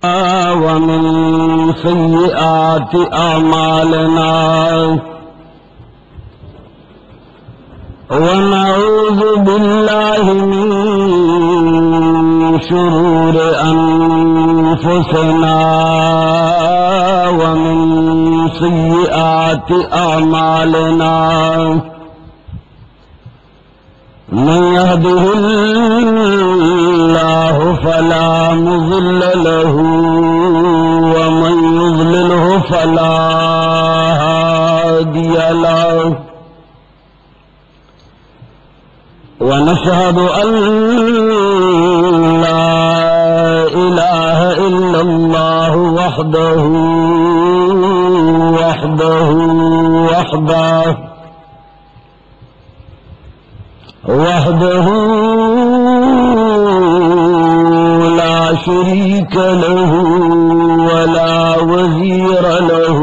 ومن سيئات أعمالنا ونعوذ بالله من شرور أنفسنا ومن سيئات أعمالنا من يهده الله فلا مضل له ومن يضلله فلا هادي له ونشهد أن لا إله إلا الله وحده لا شريك له ولا وزير له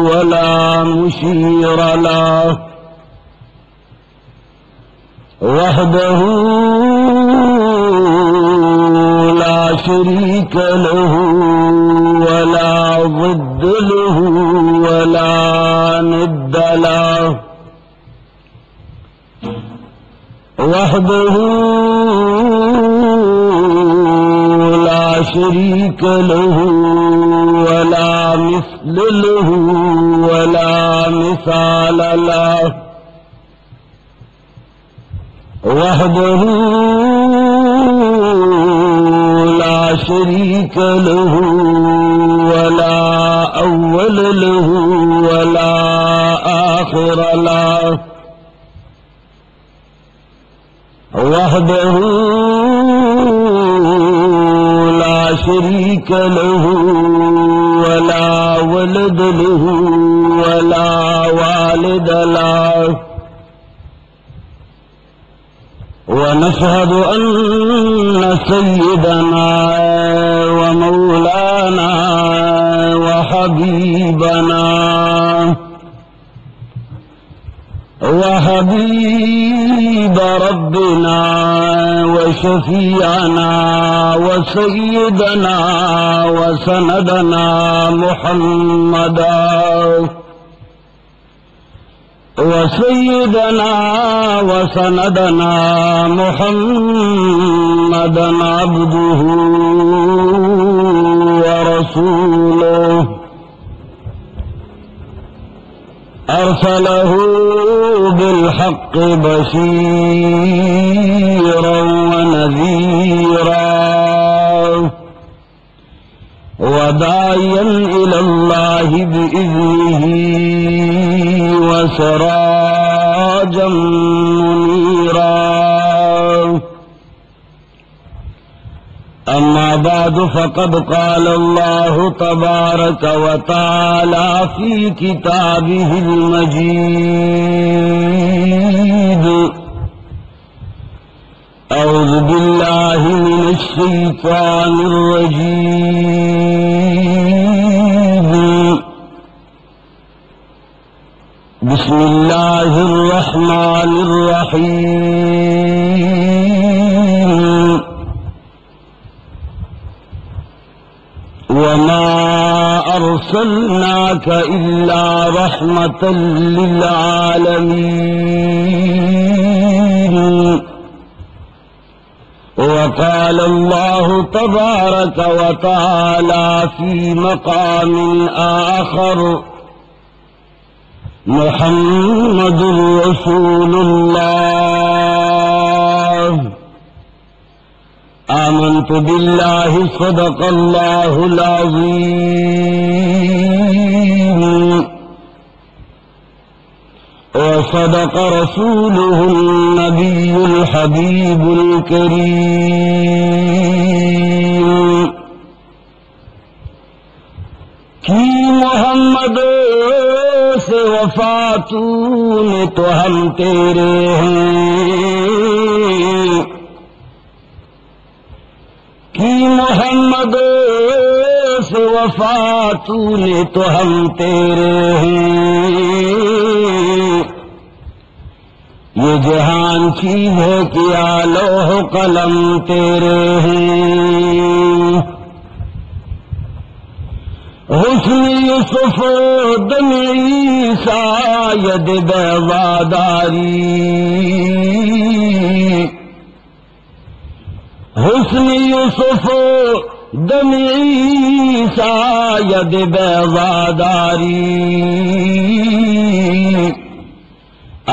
ولا مشير له وحده لا شريك له ولا ضد له ولا ند له وحده لا شريك له ولا مثل له ولا مثال له وحده لا شريك له ولا أول له ولا آخر له وحده لا شريك له ولا ولد له ولا والد له ونشهد أن سيدنا ومولانا وحبيب ربنا وشفيعنا وسيدنا وسندنا محمدا وسيدنا وسندنا محمدا عبده ورسوله أرسله بالحق بشيرا ونذيرا وداعيا إلى الله بإذنه وسراجا منيرا أما بعد فقد قال الله تبارك وتعالى في كتابه المجيد أعوذ بالله من الشيطان الرجيم بسم الله الرحمن الرحيم وما أرسلناك إلا رحمة للعالمين وقال الله تبارك وتعالى في مقام آخر محمد رسول الله آمنت بالله صدق الله العظيم وصدق رسوله النبي الحبيب الكريم کی محمد سے وفاتوں نے تو ہم تیرے ہیں کی محمد سے وفاتوں نے تو ہم تیرے ہیں یہ جہان چیز ہے کیا لوح قلم تیرے ہیں حسن یوسف دم عیسیٰ ید بیضاداری حسن یوسف دم عیسیٰ ید بیضاداری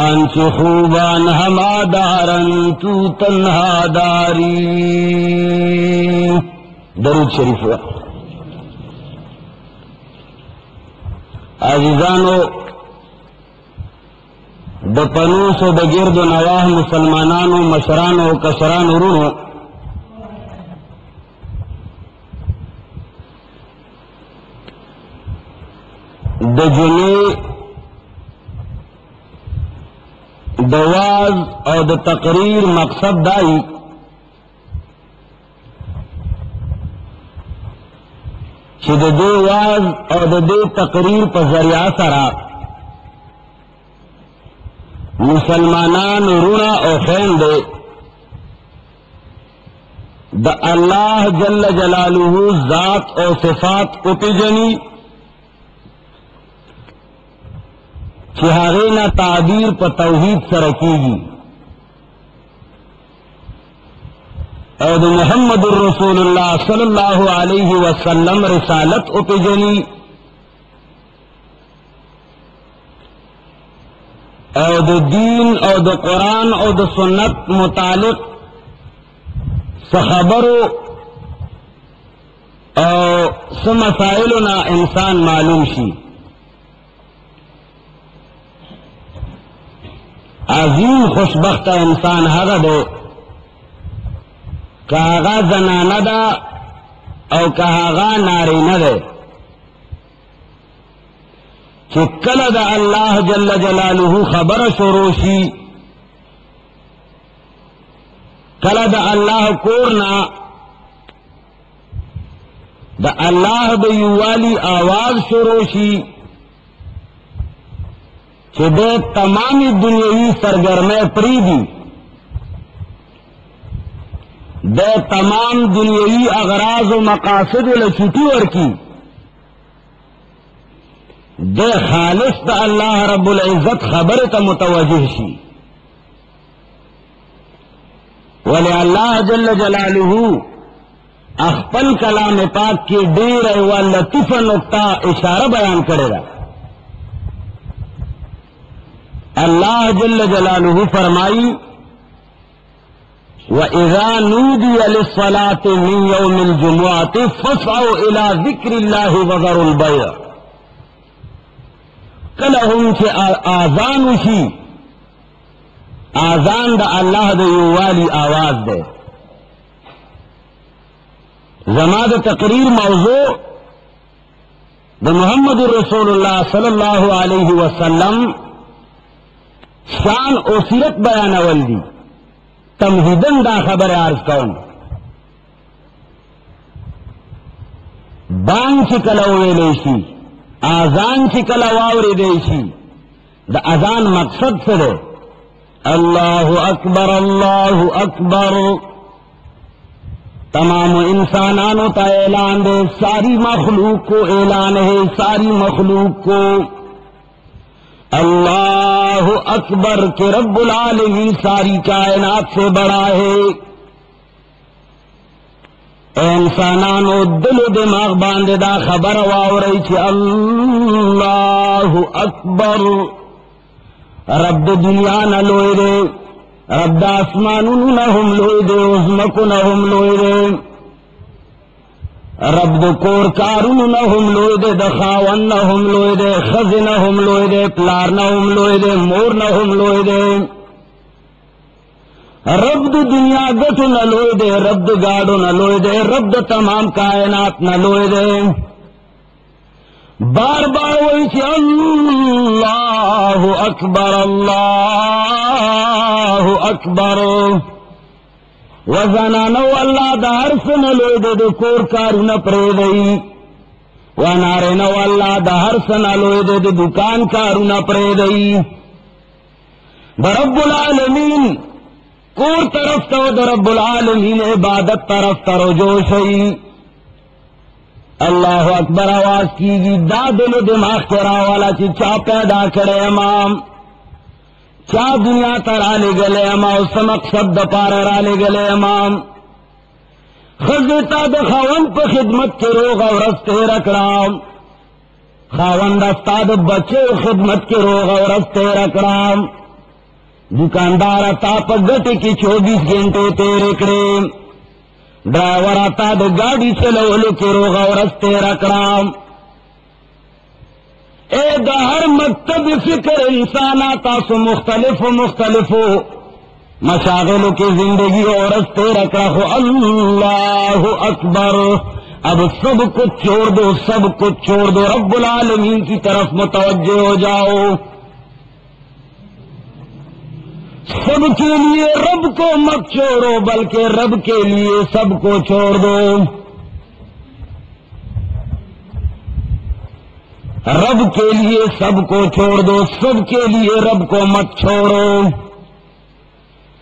انچ خوبان ہما دارن تو تنہا داری. درود شریف ہوا. عزیزانو د پنوس و د گرد و نواح مسلمانانو مشرانو و کشرانو رونو د جمعې د واز او د تقریر مقصد دائی چې د دې واز او د دې تقریر په ذریعہ سره مسلمانان رونه او خویندې د الله جل جلاله ذات او صفات وپېژني چې هغې نه تعبیر په توحید سره کېږي او د محمد رسول اللہ صلی اللہ علیہ وسلم رسالت اپجنی او د دین او د قرآن او د سنت متعلق سخبرو او سمسائلنا انسان معلوم شی. عظیم خوشبخت انسان هغه دے کاغا زنانہ دا او کاغا نارینہ دے چکل دا اللہ جل جلالہ خبر شروشی کل دا اللہ کورنا دا اللہ دا یوالی آواز شروشی چھ دے تمامی دنیاوی سرگرمے پریدی دے تمام دنیاوی اغراض و مقاصد لچوٹی ورکی دے خالص دا اللہ رب العزت خبر تا متوجہ شی ولی اللہ جل جلالہ اخپل کلام پاک کی دیر و لطیف نقطہ اشارہ بیان کرے گا. اللہ جل جلالہ فرمائی وَإِذَا نُودِيَ لِلصَّلَاةِ مِنْ يَوْمِ الْجُمُعَةِ فَاسْعَوْا إِلَى ذِكْرِ اللَّهِ وَذَرُوا الْبَيْعَ. کلہم سے آذان اسی آذان دا اللہ دا یوالی آواز دے. زماد تقریر موضوع دا محمد رسول اللہ صلی اللہ علیہ وسلم شان او سیرت بیان اول دی تمہیدن دا خبر عرض کون. بانگ چکل ویلیشی آذان چکل واوری دیشی دا اذان مقصد سے دے اللہ اکبر اللہ اکبر. تمام انسانانوں تا اعلان دے ساری مخلوق کو اعلان ہے ساری مخلوق کو اللہ اکبر کہ رب العالمین ساری کائنات سے بڑا ہے. اے انسانانو دل و دماغ باندے دا خبر واورئی چھ اللہ اکبر. رب دنیا نہ لوئے دے رب دا اسمانون نہم لوئے دے عظمکو نہم لوئے دے رب دو کور کارون نہم لوئے دے دخاون نہم لوئے دے خز نہم لوئے دے پلار نہم لوئے دے مور نہم لوئے دے رب دو دنیا گٹو نہ لوئے دے رب دو گاڑو نہ لوئے دے رب دو تمام کائنات نہ لوئے دے. بار بار وہی چھ اللہ اکبر اللہ اکبر. وزنانو اللہ دا حرسن لوئے دے دو کور کارو نا پریدئی ونارنو اللہ دا حرسن لوئے دے دو دکان کارو نا پریدئی. دا رب العالمین کور طرف تو دا رب العالمین عبادت طرف ترجو شئی. اللہ اکبر آواز کیگی، دا دل و دماغ کرا والا چی چا پیدا کرے امام، چا دنیا ترا لے گلے امام، اس مقصد دا پار را لے گلے امام، خزتا دا خاون پا خدمت کے روغ اور رستے رکڑام، خاون دستا دا بچے خدمت کے روغ اور رستے رکڑام، دکاندار تا پا گٹے کی 24 گھنٹے تیرے کرے، ڈرائیور آتا دا گاڑی چلولو کے روغ اور رستے رکڑام، اے دا ہر مکتب فکر انسان آتا سو مختلف مشاغلوں کی زندگی اور رستے رکھا ہو، اللہ اکبر، اب سب کچھ چھوڑ دو، سب کچھ چھوڑ دو، رب العالمین کی طرف متوجہ ہو جاؤ، سب کے لیے رب کو مت چھوڑو بلکہ رب کے لیے سب کو چھوڑ دو، رب کے لیے سب کو چھوڑ دو، سب کے لیے رب کو مت چھوڑو،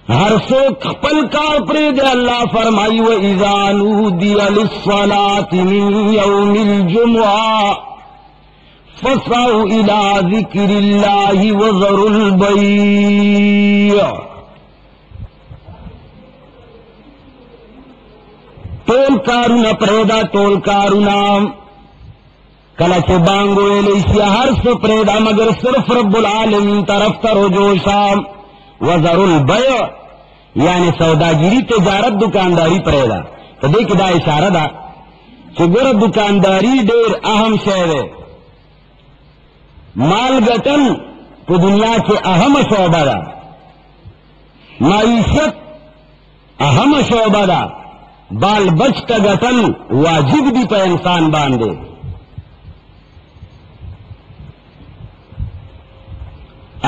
ہر سو پل کار پرے دے، اللہ فرمائی وَإِذَا نُودِيَ لِلصَّلَاةِ مِن يَوْمِ الْجُمُعَةِ فَاسْعَوْا إِلَىٰ ذِكْرِ اللَّهِ وَذَرُوا الْبَيْعَ، ٹول کارونا پریدا، ٹول کارونا کلچ بانگو ایلیشیا، ہر سو پریدا مگر صرف رب العالمین طرف تر رجوشا، وذروا البیع یعنی سوداگیری تجارت دکانداری پریدا، تو دیکھ دا اشارہ دا کہ گر دکانداری دیر اہم شعر ہے، مال گٹن تو دنیا کے اہم شعبہ دا، معیشت اہم شعبہ دا، بال بچ کا گٹن واجب بھی پہ انسان باندھے،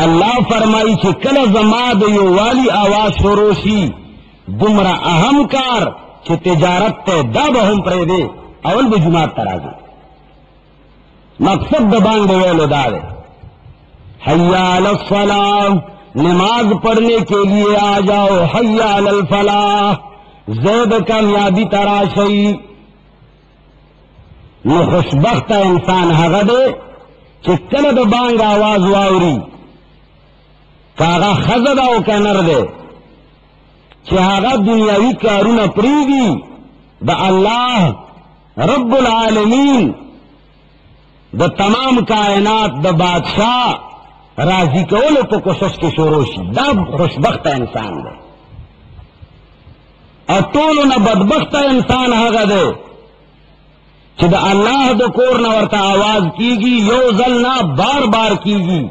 اللہ فرمائی کہ کل زماد یو والی آواز شروشی دمرا اہم کار کہ تجارت تے دا بہم پرے دے اول بجماعت ترا دے، مقصد دبان دے ویلو دا دے، حی علی الصلاح، نماز پڑھنے کے لیے آ جاؤ، حی علی الفلاح، زید کامیابی تراشی، نو خوشبخت انسان حق دے کہ کل دبان آواز واوری کاغا خزدہ و کنر دے چہاغا دنیاوی کارون پریدی دا اللہ رب العالمین دا تمام کائنات دا بادشاہ راضی کولو پا کوشش کے شوروشی، دا خوشبخت انسان دے، اور طولو نا بدبخت انسان حقا دے چہ دا اللہ دا کورنا ورطا آواز کی گی، یو ذلنا بار بار کی گی،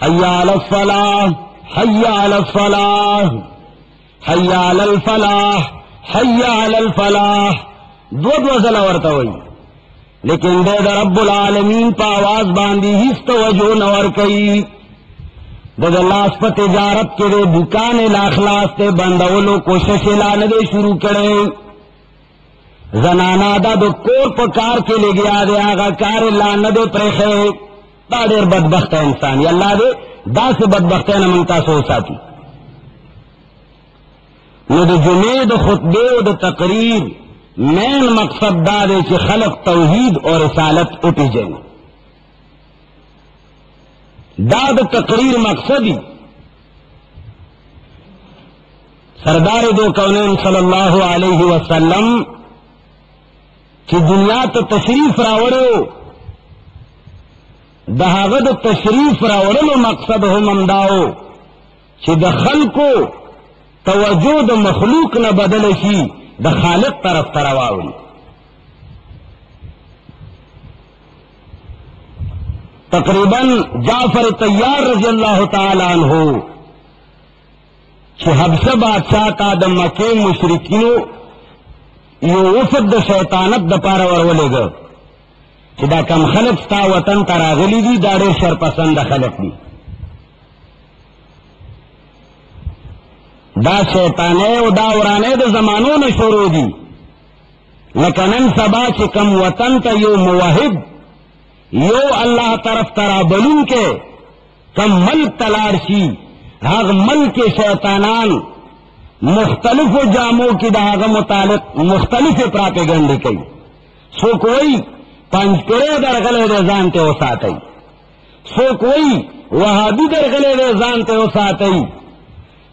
حی علی الصلاح، حی علی الصلاح، حی علی الفلاح، حی علی الفلاح، دو ذلہ ورطا ہوئی، لیکن دے دا رب العالمین پا آواز باندی ہیس توجہ نور کئی، دے دا لاس پا تجارت کے دے دکان الاخلاص تے بندولو کوشش لاندے شروع کرے، زنانا دا دو کور پا کار کے لے گیا دے آگا کار لاندے پریخے، دا دیر بدبخت انسان، یا اللہ دے دا سے بدبخت نمانتا سو ساتی، نو دا جمعے دا خطبے و دا تقریر مین مقصد دا دے چی خلق توحید اور رسالت اٹھی جائیں، دا تقریر مقصدی سردار دو کونین صلی اللہ علیہ وسلم چی دنیا تو تشریف راوڑو، دہاغد تشریف راوڑلو مقصد ہم امداؤ چی دا خلقو توجہ دا مخلوق نہ بدلشی، دا خالق طرف ترواوی، تقریباً جعفر طیار رضی اللہ تعالی عنہ چھ حبشہ بادشاہ تا دا مکہ مشرکینو یو وفد دا شیطانت دا پارا ورولے گا چھ دا کم خلق ستا وطن تراغلی دی، دا دے شرپسند خلق دی، دا شیطانے و دا ورانے دا زمانوں میں شروع دی، لکنن سبا چھ کم وطن تا یو موحد یو اللہ طرف ترا بلون کے کم ملک تلارشی، ہاگ ملک کے شیطانان مختلف جاموں کی دہاغ متعلق مختلف پراپیگنڈی کی، سو کوئی پنج پیرے درغلے دے زانتے ہو ساتھی، سو کوئی وہابی درغلے دے زانتے ہو ساتھی،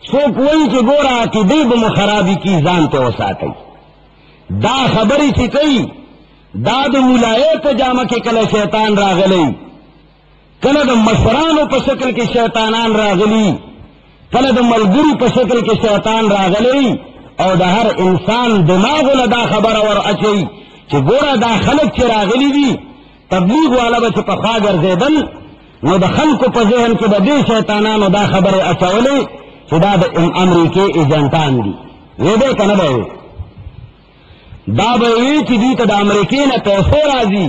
سو کوئی کہ گورا کی دیب مخرابی کی زانتے ہو ساتھی. دا خبری سی کئی دا دا ملائے پجامہ کے کل شیطان راغلی، کل دا مشرانو پا شکل کے شیطانان راغلی، کل دا ملگری پا شکل کے شیطان راغلی، او دا ہر انسان دماغ لدا خبر اور اچھی چی گورا دا خلق چی راغلی دی تبلیغ والا بچ پا خواگر زیدن، نو دا خلق پا ذہن کی دا دے شیطانانو دا خبر اچھولے چی دا دا امریکی ایجنٹان دی. یہ دے کنا بھائی دا بھائی چی دیتا دا امریکی نا پیسے رازی،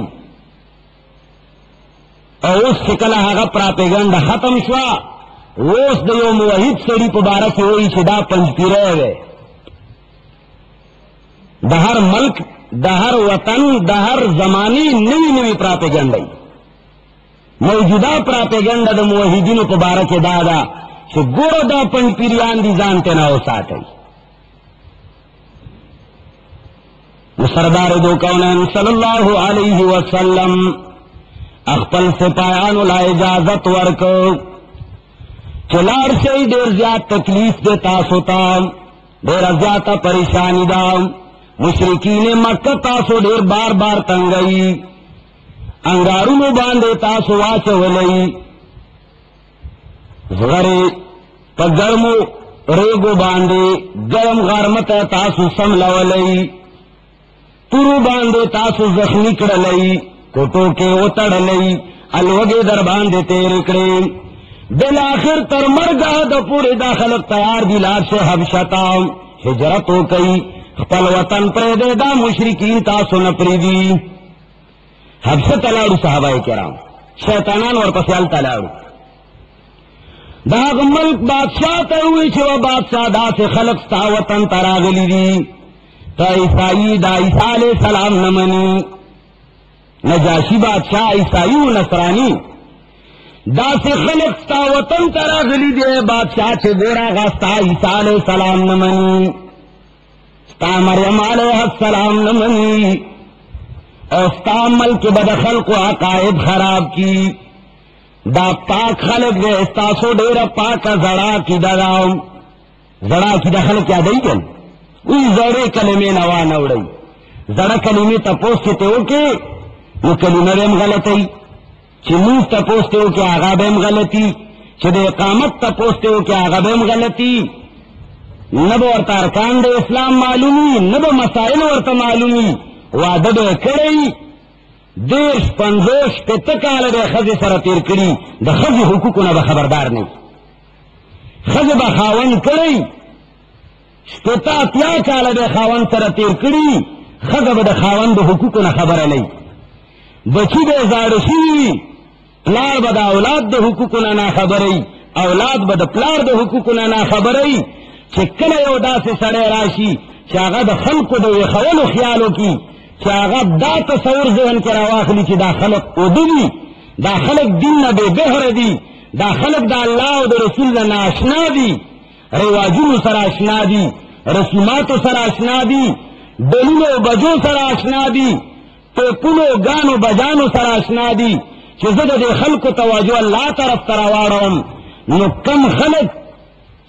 اور اس شکلہ آغا پراپیگنڈا ختم شوا، اس دا یو موحید سڑی پا بارک ہوئی چی دا پنج پیرے ہوئے. دا ہر ملک، دا ہر وطن، دا ہر زمانی نوی نوی پراپیگنڈا، موجودہ پراپیگنڈا دا موحیدین پا بارک دادا چی گورا دا پنج پیریان دی زانتے نہ ہو ساتے. سردار دو کونین صلی اللہ علیہ وسلم اخپل سپایانو لا اجازت ورکو چلار سے دیر زیاد تکلیف دے تاسو تا، دیر زیادہ پریشانی دا، مشرکین مکہ تاسو دیر بار بار تنگئی، انگارونو باندے تاسو واچو لئی، غرے پا گرمو ریگو باندے گرم غرمت تاسو سملو لئی، تورو باندے تاسو زخمی کڑلئی، کوٹو کے اتڑ لئی، الوگے در باندے تیرے کڑے، بالآخر تر مرگا دا پورے دا خلق تیار دی لار سے حبشتا ہجرتو کئی، خپل وطن پریدے دا مشرکین تاسو نپری دی. حبشت تلاڑو صحابہ کرام، شیطانان ورپسیال تلاڑو. دا ملک بادشاہ تروی چھو بادشاہ دا سے خلق ستا وطن تراغلی دی، تا عیسائی دا عیسیٰ علیہ السلام نمانی، نجاشی بادشاہ عیسائی و نصرانی دا سے خلق ستا وطن تراغلی دی، بادشاہ چھے گورا غاستا عیسیٰ علیہ السلام نمانی، ستا مریم علیہ السلام نمانی، اور ستا ملک بد خلق و عقائد خراب کی، دا پاک خلق دے استاسو دیر پاک زڑا کی داؤں، زڑا کی دا خلق کیا دئی گن اوی زڑے کلمے نوا نوڑی، زڑا کلمے تا پوستے ہو کے وہ کلمہ بیم غلطی، چی موف تا پوستے ہو کے آغا بیم غلطی، چی دے اقامت تا پوستے ہو کے آغا بیم غلطی، نبو ورطا ارکان دے اسلام معلومی، نبو مسائل ورطا معلومی، وعدد کڑی دیش پنزوش پہ تکال دے خز سر تیر کری، دا خز حقوق نبا خبردار نہیں، خز با خاون کڑی شپتا تیا کال دے خاون سر تیر کری، خز با دا خاون دا حقوق نا خبر نہیں، بچی دے زارشی پلار با دا اولاد دا حقوق نا خبری، اولاد با دا پلار دا حقوق نا خبری، چکل یو دا سے سڑے راشی چاگا دا خلق دا خولو خیالو کی، چاگا دا تصور ذہن کے رواخلی چی دا خلق او دی، دا خلق دین بے بہر دی، دا خلق دا اللہ و دا رسول دا ناشنا دی، رواجون سر آشنا دی، رسومات سر آشنا دی، دلو بجو سر آشنا دی، پلو گانو بجانو سر آشنا دی، چی زد دے خلق توجہ اللہ طرف تراوارم، نو کم خلق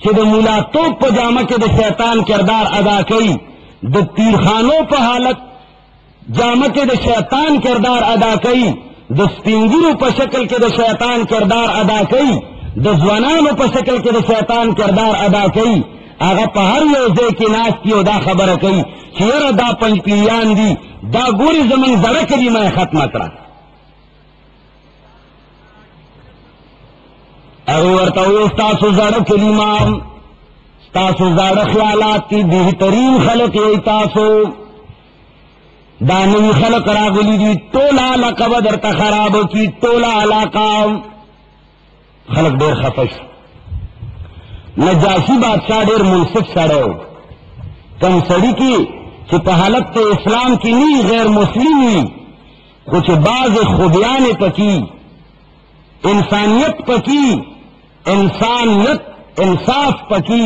چی دا مولا توپ پا جامع کے دا شیطان کردار ادا کئی، دا تیرخانوں پا حالت جامع کے دا شیطان کردار ادا کئی، دا سپنگرو پا شکل کے دا شیطان کردار ادا کئی، دا زوانانو پا شکل کے دا شیطان کردار ادا کئی، آغا پا ہر یوزے کی ناستی و دا خبر کئی چیر دا پنج پیریان دی، دا گوری زمن زڑک دی میں ختم کرا. اورتاوی ستاسو زڑک کلمام، ستاسو زڑک خیالات کی بہترین خلق ایتاسو، دانوی خلق راغلی دی، تولا علاقہ بدر تخراب کی، تولا علاقہ خلق دیر خفش. نجاشی بادشاہ دیر منصف سڑو، کم سڑی کی چھ حالت اسلام کی نہیں غیر مسلمی، کچھ بعض خوبیان پکی، انسانیت پکی، انسانیت انصاف پکی،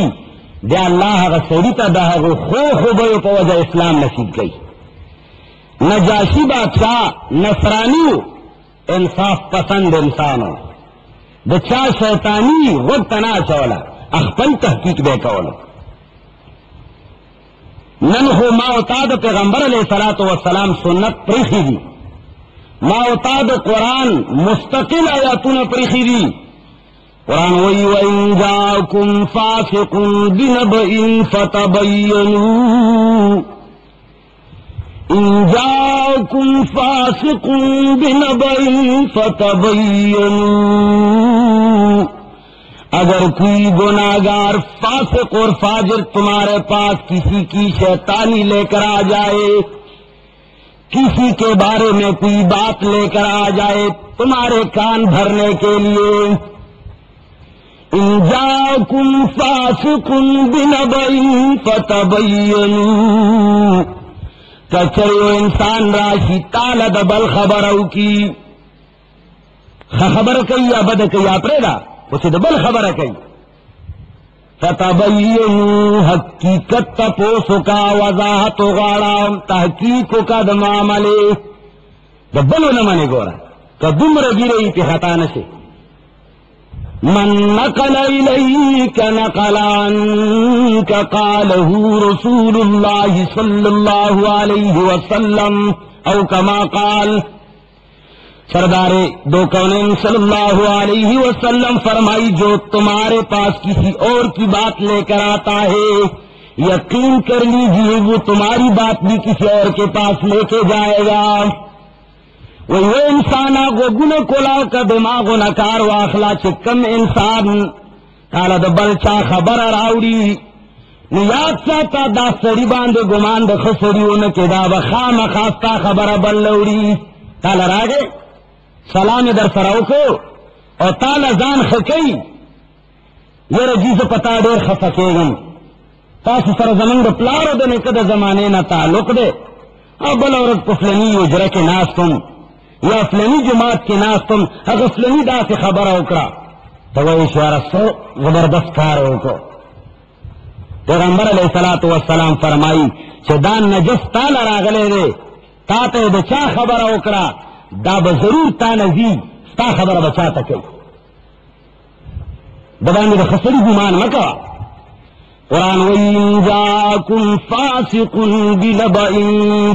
دے اللہ غصوری تا دا خو بیو پا وجہ اسلام نصیب گئی. نجاشی بادشاہ نصرانیو انصاف پسند انسانو دچا شیطانی وقت نا چولا اخپل تحقیق بے کولا ننہو ما اتاد پیغمبر علیہ السلام سنت پریخی دی ما اتاد قرآن مستقل آیاتون پریخی دی قرآن وی وَإِن جَاءَكُمْ فَاسِقٌ بِنَبَإٍ فَتَبَيَّنُوا إِن جَاءَكُمْ فَاسِقٌ بِنَبَإٍ فَتَبَيَّنُوا اگر کوئی گناہگار فاسق اور فاجر تمہارے پاس کسی کی شیطانی لے کر آ جائے، کسی کے بارے میں کوئی بات لے کر آ جائے تمہارے کان بھرنے کے لیے، ان جاءکم فاسق بنبأ فتبینوا، کچریو انسان راشی تالا دبل خبرو کی خبر کئی یا بد کئی یا پریدا اسے دبل خبر کئی، فتبینوا حقیقت تپوسو کا وضاحت غاڑا تحقیق کا دماملے دبلو نمانے گورا کدوم رگی رئی پی خطا نشے، من نقل الیک نقلان کا قالہ رسول اللہ صلی اللہ علیہ وسلم او کما قال، سردار دو کونین صلی اللہ علیہ وسلم فرمائی جو تمہارے پاس کسی اور کی بات لے کر آتا ہے یقین کر لیجیے وہ تمہاری بات بھی کسی اور کے پاس لے کے جائے گا، وہ انسانا کو گن کولا کا دماغ و نکار واخلا چکم انسان کالا دا بلچا خبر راوڑی نیاد ساتا دا سڑی باندے گمان دا خسریون کے دا بخام خاستا خبر بلوڑی کالا راگے سلام در سراؤ کو اور تالا زان خکی یہ رجیز پتا دیر خفکے گم تاس سر زمن دا پلارو دنے کدا زمانے نا تعلق دے اب بل عورت پفلنی اجرہ کے ناس تم یا فلنی جماعت کے ناس تم اگر فلنی دا سے خبر اوکرا تو وہ اشارہ سو زبردست کاروں کو پیغمبر علیہ السلام فرمائی چھے دان نجس تالا راغلے دے تاتے دا چا خبر اوکرا دا بضرور تا نزی ستا خبر بچا تکی دبانی دا خسری گمان مکا قرآن وَإِن جَاءَكُمْ فَاسِقٌ بِنَبَإٍ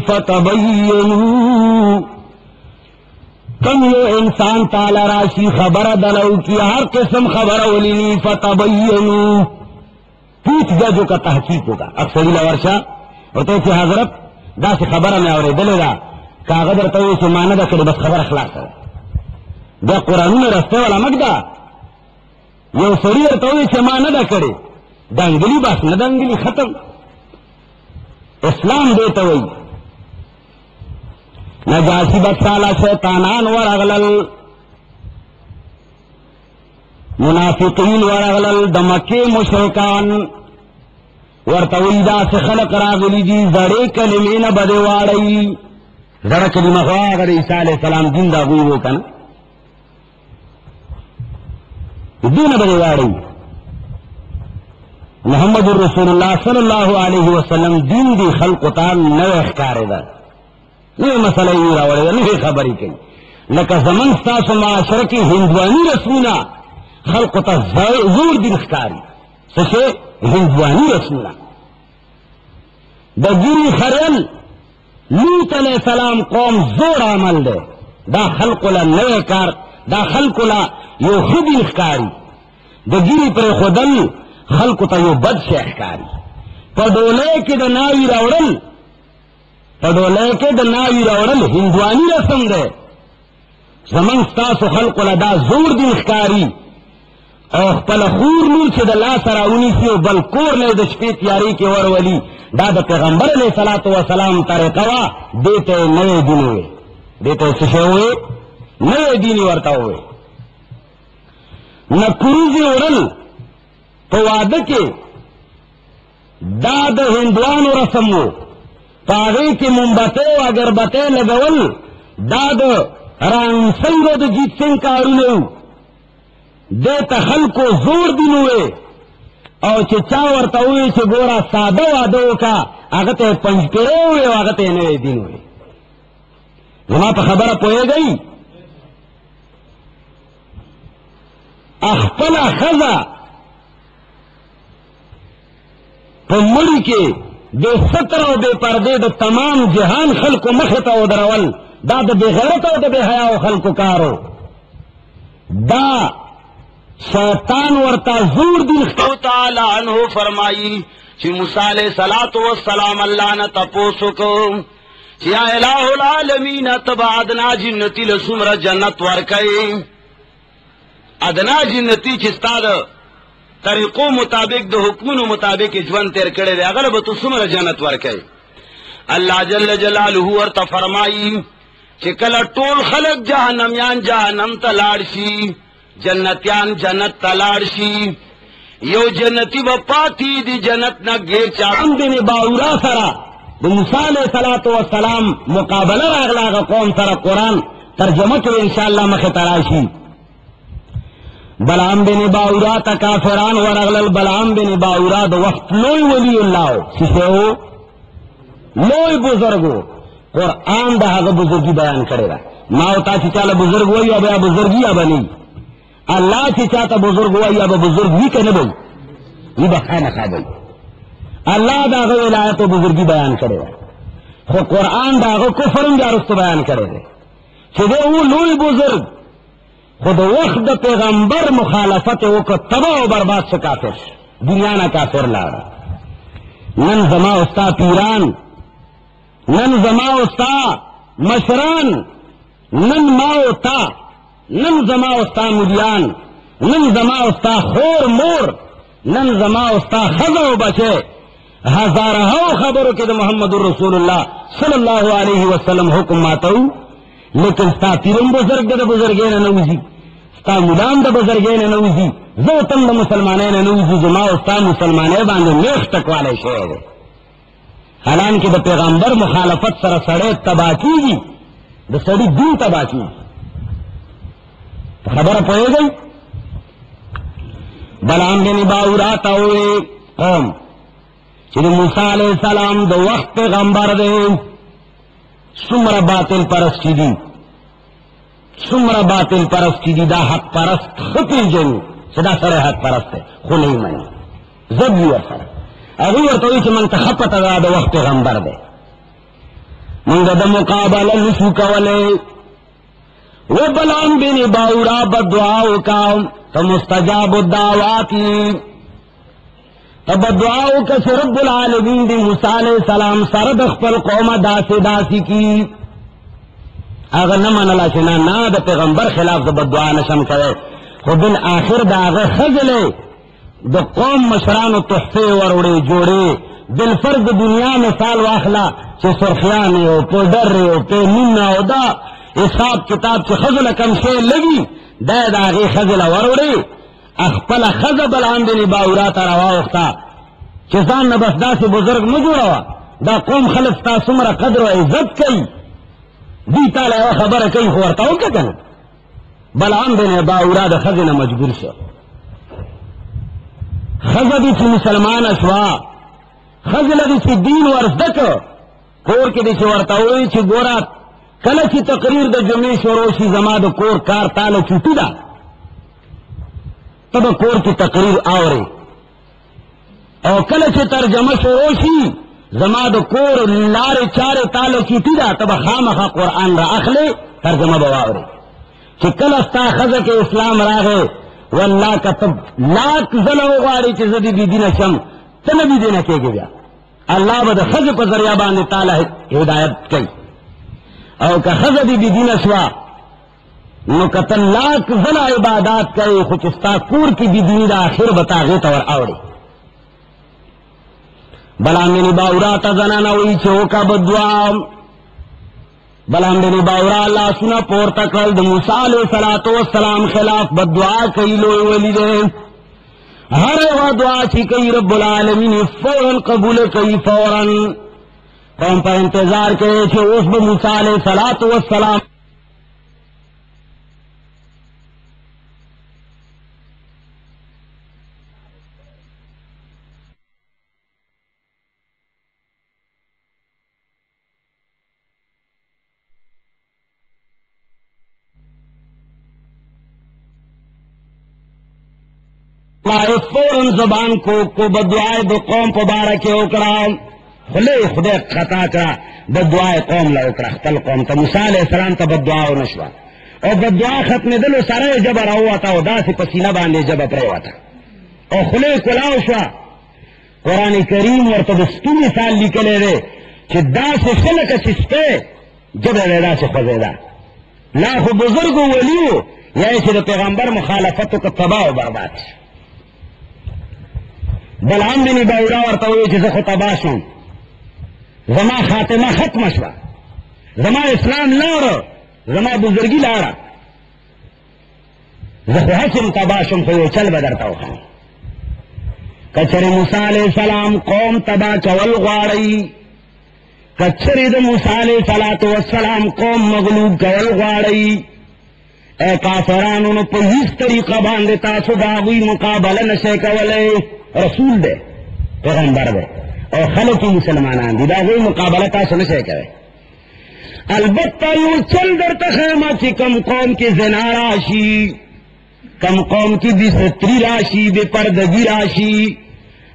فَتَبَيَّنُوا، کم یو انسان تالا راشی خبر دلو کی ہر قسم خبر ولینی فتبینوا پوچھ گجو کا تحقیق ہوگا اکثری لورشا اور تو کہ حضرت دا سے خبر میں اور دلے گا کاغذر تو سے مانا دا کرے بس خبر اخلاق ہے دا قرآن میں رستے والا مگدا یہ سریر تو سے مانا دا کرے دنگلی بس نہ دنگلی ختم اسلام دیتا ہوئی نجاشی بسالا شیطانان ورغلل منافقین ورغلل دمکی مشرکان ورطویدہ سے خلق راغلی دی زڑے کلمین بدے واڑی زڑا کلمہ خواہ اگر عیسیٰ علیہ السلام دین دا گوئی وہ کنا دین بدے واڑی محمد الرسول اللہ صلی اللہ علیہ وسلم دین دی خلقتان نو اخکارے دا نو مسئلہ ہی راوڑے دا نو خبری کئی لکہ زمن ستاس معاشرکی ہندوانی رسولہ خلقتا زور دین اخکاری سشے ہندوانی رسولہ دا گیری خریل لوت علیہ السلام قوم زور عمل دے دا خلقلا نو کار دا خلقلا یو خود اخکاری دا گیری پر خودل خلقتا یو بد سے اخکاری پڑولے کے دا ناوی راوڑل پڑولے کے دا ناوی راوڑل ہندوانی رسم دے زمن ستاسو خلق لدا زور دی اخکاری اور پل خور نور چھ دا لا سراؤنی سی و بلکور لے دا شپی تیاری کے ورولی دا دا پیغمبر علیہ السلام طریقوا دیتے نئے دین ہوئے دیتے سشے ہوئے نئے دینی ورطا ہوئے نہ کروزی اڑل تو وعدہ کے دا دا ہندوانو رسم ہو پاگے کی منبتے و اگربتے لگول دا دا ران سنگو دا جیت سنگ کارونو دیتا خلقو زور دینوئے او چه چاورتا ہوئے چه گورا سادہ وعدو کا اگتے پنج کرے ہوئے و اگتے نوے دینوئے زما په خبره پوهېږئ؟ خپله ښځه په مړي کې بے ستر او بے پردې د تمام جهان خلکو مخې ته ودرول، دا د بے غیرت او د بے حیاو خلکو کارو. دا شیطان ورته زور دین تعالی عنہ فرمائی چې موسی علیہ السلام اللہ نه تپوسو کو چې یا الہ العالمین تبع ادنا جنتی لسمر جنت ورکئی، ادنا جنتی چې ستا د طریقو مطابق د حکمونو مطابق ژوند تیر کړی دی هغه به تو څومره جنت ورکوي. الله جل جلاله ورته فرمایي چې کله ټول خلق جهنميان جهنم ته لاړ شي، جنتیان جنت ته لاړ شي، یو جنتی به پاتې دی جنت نه غیر چاړم بن باورا سره د موسی علیہ السلام مقابله راغله هغه قوم سره. قرآن ترجمه کوي ان شاء الله مخه تراشي. بلعام بن باورا تا کافران ورغلل. بلعام بن باورا د وخت لوی ولی الله سیسو لوی بزرگو قرآن دا هغه بزرگی بیان کړی دا. ما او تا چې چاله بزرگ وایي یا بیا بزرگی یا بنی، الله چې چاته بزرگ وایي یا به بزرگ وی کنه وي وی به خامخا وي. الله دا هغه ولایت او بزرگی بیان کړی دا، خو قرآن دا هغه کفر هم بیا رسته بیان کړی دی چې دی و لوی بزرگ خود وقت دا پیغمبر مخالفت وکړه تباہ و برباد سے کافر دنیا نا کافر لاړه. نن زما استا پیران، نن زما استا مشران، نن ما اوتا، نن زما استا مدیان، نن زما استا خور مور، نن زما استا خزا و بچے ہزارہو خبروں کے دا محمد رسول اللہ صلی اللہ علیہ وسلم حکم ماتو، لیکن ستا پیرم بزرگ دا بزرگین نوزی، ستا مدام دا بزرگین نوزی، زوتن دا مسلمانین نوزی، زما ستا مسلمانین باندے نیخ تکوالے شوئے دے. حالانکہ دا پیغمبر مخالفت سر سڑے تباہ کی گی، دا سڑی دین تباہ کی گی. خبر پوئے گئی. بلعام بن باورا تاوئے قوم چلی موسیٰ علیہ السلام دا وقت پیغمبر دے سمر باطل پرستی دی، سمر باطل پرستی دی، دا حق پرست خطی جنو صدا سر حق پرست ہے خو نہیں منی زبی ورسر اگو ورطوئی چی من تخپت دا وقت پیغمبر دے. من دا مقابل نسو کولے و بلعام بن باورا بدعاو کام تو مستجاب الدعواتی تب دعاو کس رب العالمین دی موسیٰ علیہ السلام سرد اخپل قوم داسی داسی کی اگر نمان اللہ چنا نا دا پیغمبر خلاف دا بدعا نشم کرے خود بالآخر دا اگر خزلے دا قوم مشران و تحفے وروڑے جوڑے بالفرد دنیا میں سال واخلا چے سرخیانے ہو پودر رہے ہو پے نمنا ہو دا حساب کتاب چے خزل کم شیر لگی دا دا اگر خزل وروڑے اخپل خز بلعام بن باورا تا روا وقتا چیزان نبس دا سے بزرگ مجورا دا قوم خلق تا سمرا قدر و عزت کئی دی تالا او خبر کئی خورتاو کتن. بلعام بن باورا دا خزن مجبور شو، خز دی چی مسلمان اشوا، خز لدی چی دین ورزدک کور کی دی چی ورتاوی چی گورا کل چی تقریر دا جمعی شروشی زما دا کور کار تالا چوٹی دا تب کور کی تقریر آورے او کل چی ترجمہ شروشی زما دا کور لارے چارے تالو چوٹی دا تب خامخا قرآن را اخلے ترجمہ بواورے چی کل استا خزا کے اسلام راغے واللہ کا تب لاک ظلم غاری چی زدی بی دین شم تنبی دینا کے گیا اللہ با دا خز پا ذریعہ باندے تالا ہدایت کئی او کا خز بی دین شوا نو کتن لاک ظلم عبادات کئی خوچستا کور کی بی دین دا آخر بتا غیتا ور آوڑے. بلعام بن باورا تا زنانا وی چھو کا بدعا بلعام بن باورا اللہ سنا پورتا کل دا موسیٰ علیہ السلام خلاف بدعا کئی لوئی ولی دے ہر وہ دعا چی کئی رب العالمین فوراً قبول کئی فوراً قوم پا انتظار کئی چھو اس با موسیٰ علیہ السلام فوراً زبان کو بدعائے دو قوم پبارک اکڑا خدے خطا کرا بدعائے قوم لا اکڑا خطل قوم تا موسیٰ علیہ السلام تا بدعاو نشوا اور بدعا ختم دلو سارے جبر ہوا تھا دا سے پسینہ باندھے جب اپرے ہوا تھا اور خلے کلاو شوا قرآن کریم اور تبستو مثال نکلے رے کہ دا سے سلک چسپے جب دا سے خزیدہ لاکھ بزرگ ولیو یا اسے پیغمبر مخالفتو کا تباہ و برباد بلعام بن باورا ورطوئے جزا خو تباشن زما خاتمہ ختم شوا زما اسلام لارو زما بزرگی لارا زخو حسن تباشم خوی چل بدرتاو خان کچر موسیٰ علیہ السلام قوم تبا چول غاڑی کچر دا موسیٰ علیہ السلام قوم مغلوب کول غاڑی اے کافرانو نو پا ہیس طریقہ باندتا صداوی مقابلہ نشے کولے رسول دے پیغمبر دے اور خلقی مسلمانان دی دا غوی مقابلہ تاسو نشے کولے البتہ یوں چل در تخیمہ چی کم قوم کی زنا راشی کم قوم کی بی ستری راشی بے پردگی راشی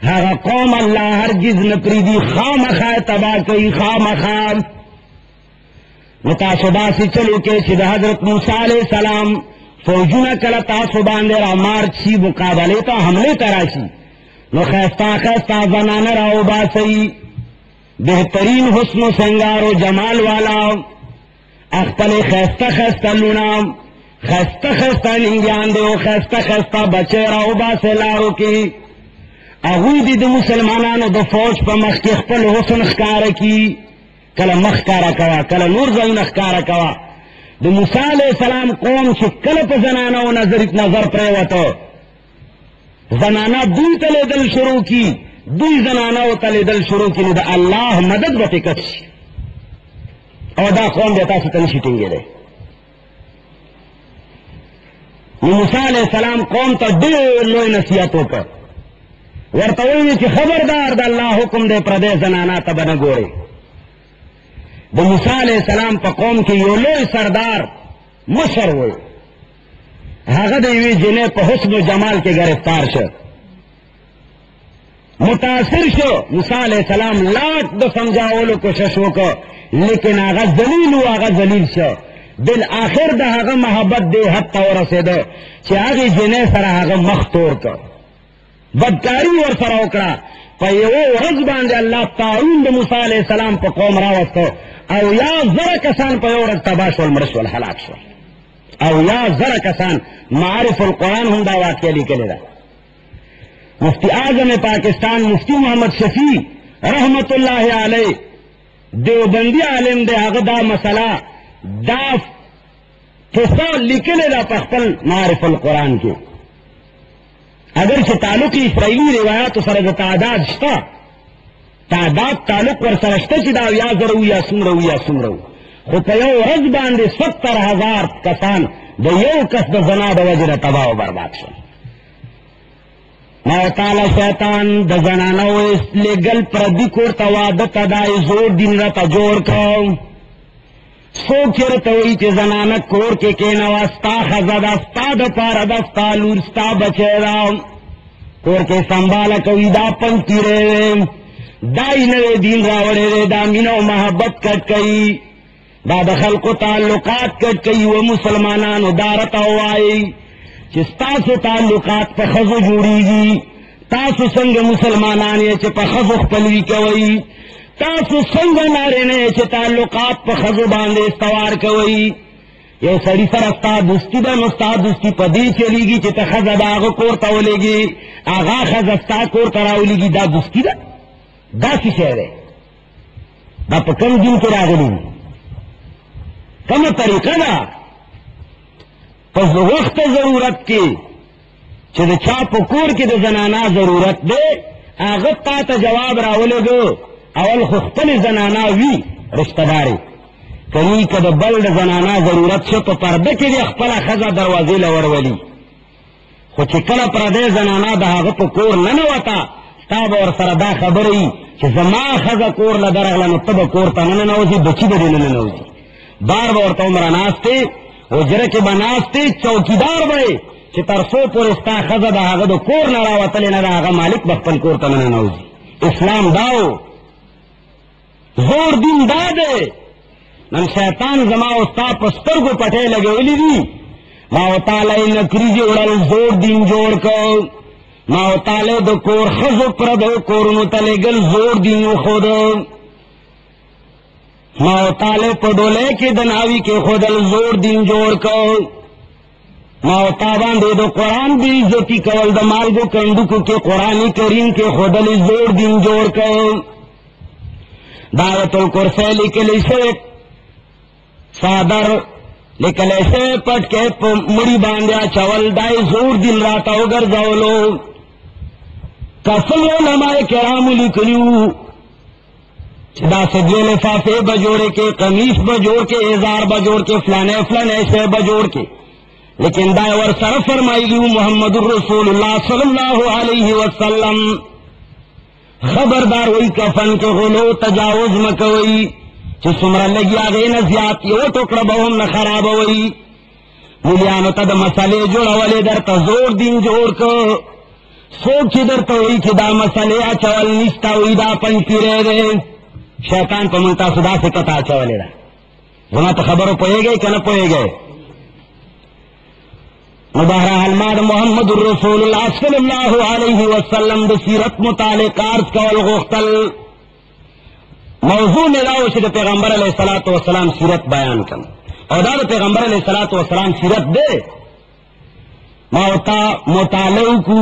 ہاں قوم اللہ ہرگز نپریدی خام خواہ تباہ کئی خام خام متاسبہ سے چلو کے چی دا حضرت موسیٰ علیہ السلام فوجونا کلا تاسو باندے را مارچی مقابلے تا حملے تراشی نو خیستہ زنان راو باسی بہترین حسن و سنگار و جمال والا اختل خیستہ لونا خیستہ ننگیان دے خیستہ بچے راو باسی لارو کی اغوی دی مسلمانانو دو فوج پا مخ کی اخپل حسن اخکار کی کلا مخ کارا کوا کلا نور زین اخکارا کوا دو موسیٰ علیہ السلام قوم چی کلا پا زنانا و نظر پریواتو زنانا دوی تلے دل شروع کی دوی زنانا و تلے دل شروع کی دا اللہ مدد و تکش اور دا قوم دیتا سے تنشی ٹنگے دے موسیٰ علیہ السلام قوم تا دیر لوئی نصیحتوں پر ورطوئی چی خبردار دا اللہ حکم دے پردے زنانا تا بنگورے دا موسیٰ علیہ السلام پا قوم کی یو لوئی سردار مشر ہوئے حقد ایوی جنہیں پا حسن و جمال کے گرفتار شو متاثر شو موسیٰ علیہ السلام لاکھ دا سمجھاولو کوششوں کو لیکن آغا ذلیل و آغا ذلیل شو بالآخر دا آغا محبت دے حد تاور سے دو چی آغی جنہیں سر آغا مختور کو بدکاری ور سر اوکڑا پا یو رز باندے اللہ تعاون دا موسیٰ علیہ السلام پا قوم راوستو او یا ذرا کسان پا یو رز تباش والمرش والحلاک شو او یا ذرا کسان معارف القرآن ہم دا واقعہ لکلے دا مفتی اعظم پاکستان مفتی محمد شفیع رحمت اللہ علیہ دیوبندی عالم دے اغا دا مسئلہ دا قصہ لکلے دا پختل معارف القرآن کے اگرچہ تعلق اسرائیلی روایات سر تعداد شتا تعداد تعلق ور سرشتا چی دا یا ذرو یا سمرو خود یو رز باندے 70,000 کسان دا یو کس دا زنا دا وجر تباہ و برباد شو مولا تعالی شیطان دا زنانو اس لگل پردی کورتا وادتا دا زور دن رتا جوڑ کو سو کرتوئی چی زنانا کور کے کینوا ستا خزد ستا دا پارا دا ستا لور ستا بچے دا کور کے سنبالا کوئی دا پنتی رے دائی نوے دین راوڑے رے دا منو محبت کٹ کئی دا دخل کو تعلقات کٹ کئی و مسلمانانو دارتا ہوائی چی ستاسو تعلقات پا خزو جوڑی گی تاسو سنگ مسلمانانے چی پا خزو خپلوی کوئی تاسو سنگ نارنے چی تعلقات پا خزو باندے استوار کوئی یو سڑی سر استا دوستی دا نستا دوستی پا دی چلی گی چی تا خزا دا آغا کورتا ہو گی آغا خزا ستا کورتا راولی گی دا دوستی دا سی شہر ہے دا پا کم دن کے راغلی کم طریقہ دا پس وقت ضرورت کی چی دا چاپ کور کی دا زنانا ضرورت دے آغت تا تا جواب راولے گو اول خختل زنانا وی رشتہ داری کنی که دا بل دا زنانا ضرورت شو پا پردکی دی اخپلا خزا دروازی لور ولی خو چی کلا پردے زنانا دا آغت کور ننواتا تاب اور سردا خبری چی زما خزا کور لدرغلا نتبا کور تا ننوزی بچی دا دی ننوزی بار بار تو مرا ناستے اجرہ کے بناستے چوکیدار بڑے چې ترسو پورې ستا ښځه د هغه د کور نه راوتلې نه د هغه مالک به خپل کور ته ننوځي. اسلام داو، زور دین دا دی. نن شیطان زما او ستا په سترګو پټۍ لګولې دي. ما او تعالی نکریزې وړل، زور دین جوړ کړ. ما او تعالی د کور ښځو پردو کورونو ته لېږل، زور دین وښود. ما او تعالی په ډولۍ کې د ناوي کې ښودل، زور دین جوړ کړ. ما او تا باندې د قرآن بې عزتي کول، د مالګو کنډوکو کې قرآن کریم کې ښودل، زور دین جوړ کړ. دعوت الکرسی لیکلی شوی صادر لیکلی شوی پټ کې په مړي باندې اچول، دای زور دین راته وګرځولو. کفل علماء کرامو لیکلیو چې داسې دوې لفافې به جوړې کې، قمیص به جوړ کې، ازار به جوړ کې، فلانے فلانے شی به جوړ کې. لیکن دا ور سره فرمایلیو محمد رسول الله صلی الله علیه وسلم خبردار وی کفن کے غلو تجاوز مکوئی، چی سمرا لگی آگئی نزیات یو ٹکڑا بہم نخراب ہوئی. مولیانو تا دا مسئلے جوڑا ولی در تا زور دین جوڑ کو سوک چی در تا ہوئی چی دا مسئلے اچول نشتا ہوئی دا پنج پیرے دے. شیطان پا منتا صدا سے کتا اچولے دا. زمان تا خبرو پوئے گئے کنا پوئے گئے. بہرحال ما دا محمد الرسول اللہ صلی اللہ علیہ وسلم دا سیرت متعلق عرض کول غختل. موضوع ملاو چې د پیغمبر علیہ الصلوۃ والسلام سیرت بیان کم، او دا د پیغمبر علیہ الصلوۃ والسلام سیرت دے. ما اوتا مطالعه کو،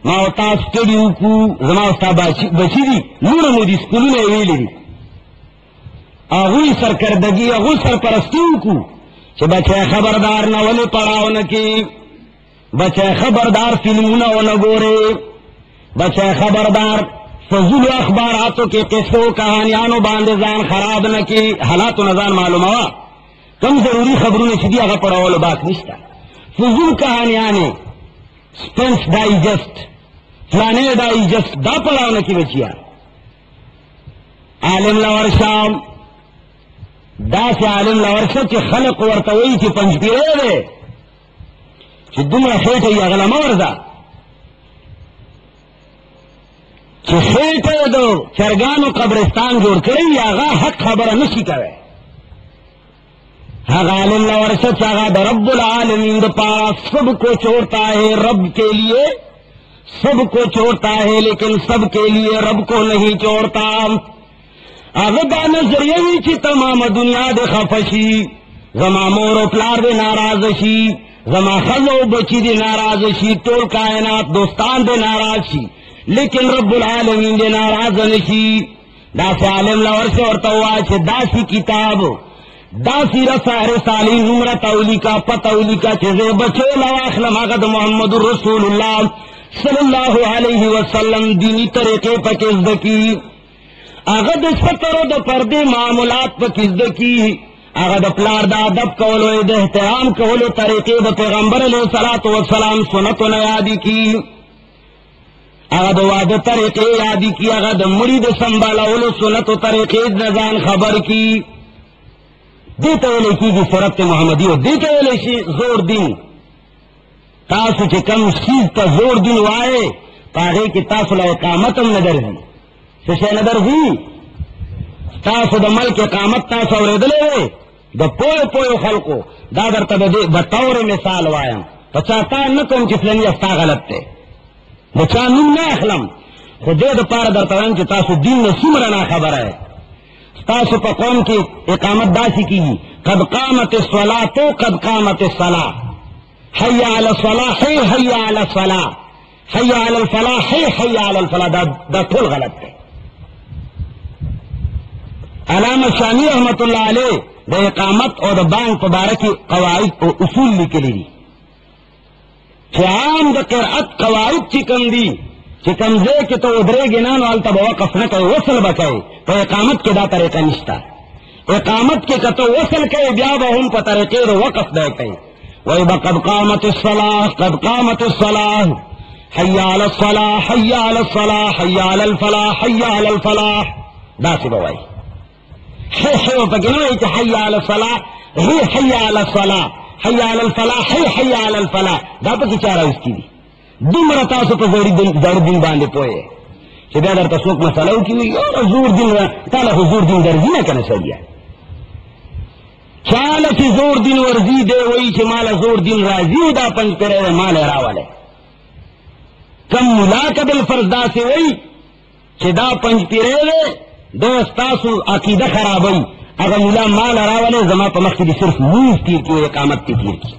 ما اوتا سټډیو کو، زما اوتا بچی دی نور مو دي سکولونه ویلي دي، هغوی سرکردگی هغوی سرپرستیو کو چې بچه خبردار نه ولې پڑھاو نه کی، بچه خبردار فلمونه ونه ګوري، بچه خبردار فضول اخباراتو کے قصوں کہانیانو باندے ځان خراب نہ کی، حالاتو نظان معلوم ہوا کم ضروری خبروں نے سیدھی اگر پڑھاولو بات نشتا. فضول کہانیانے سپنس ڈائجسٹ فلانے ڈائجسٹ دا پڑھاو نہ کی بچیا. عالم لورشام دا سے عالم لورشا چی خلق ورطوئی چی پنج پیرے دے چی دمرا خیٹا یا غلام ورزا چی خیٹا دو چرگانو قبرستان جوڑ کری آغا حق خبر نشی کرے. حق عالم لورشا چاگا دا رب العالمین دا پارا سب کو چھوڑتا ہے رب کے لیے، سب کو چھوڑتا ہے لیکن سب کے لیے رب کو نہیں چھوڑتا. اغدا نظریوی چی تمام دنیا دے خفشی، زما مور و پلار دے ناراض شی، زما خزو بچی دے ناراض شی، ٹول کائنات دوستان دے ناراض شی، لیکن رب العالمین دے ناراض نشی. دا سی عالم لورس ورطوا چی دا سی کتاب دا سی رسالی نمرہ تولی کا پتولی کا چیزے بچو لواخلم اغد محمد رسول اللہ صلی اللہ علیہ وسلم دینی طریقے پکیز دکی، اغد ستر دا پردے معاملات پکیز دکی، اغد پلار دا ادب کولو دا احترام کولو طریقے دا پیغمبر علیہ الصلوۃ والسلام سنتو نیادی کی، اغد واد طریقے یادی کی، اغد مرید سنبالولو سنتو طریقے نزان خبر کی. دیتا ولی کی سیرت محمدیو، دیتا ولی شی زور دین. تاسو چی کم چیز تا زور دین وائے پاگے کی تاسو لا اقامتم ندر دی سشے ندر دی. تاسو دا ملک اقامت تاسو اوریدلے ہوئے دا پوئے پوئے خلقو دا در تا بطور مثال وائم پچاتا نکم چی فلنی استا غلط تے بچا نم نا اخلم خود دے دا پار در تاوین چی تاسو دین نسیمرنا خبر ہے. تاسو پا قوم کی اقامت داسی کی قد قامت الصلاة قد قامت الصلاة، حی علی الصلاة حی حی علی الصلاة، حی علی الفلاح حی حی علی الفلاح، دا طول غلط ہے. علامہ شامی رحمت اللہ علیہ دا اقامت اور دا بانگ پبارکی قواعد و اصول لکلی دی چی عام دا قرآت قواعد چکم دی چکم دے کی تو ادرے گنانو آلتا با وقف نکے وصل بکے تو اقامت کے دا طریقہ نشتا. اقامت کے کتو وصل کے بیا با ہم پا طریقے دا وقف دے کئی وی با قد قامت الصلاة قد قامت الصلاة حی علی الصلاة حی علی الصلاة حی علی الفلاح حی علی الفلاح دا سی بوائی حی حی و پکنوئی چی حی علی الصلاة حی حی علی الصلاة حی علی الفلاح حی علی الفلاح دا پا کی چارہ اس کی دی دم رتاسو پا زور دن باندے پوئے کہ بیا در تسوک مسئلہ کی ہوئی اور زور دن تالا حضور دن درزی نہ کنا سریا چالا چی زور دن ورزی دے وئی چی مالا زور دن رازیو دا پنج کرے دے مال راولے کم ملاک بالفرض دا سے وئی چی دا پنج پیرے دے دوستاسو عقیدہ خرابئی اگر ملا مال راولے زما پا مخی دی صرف موز تیر کی و اقامت تی تیر کی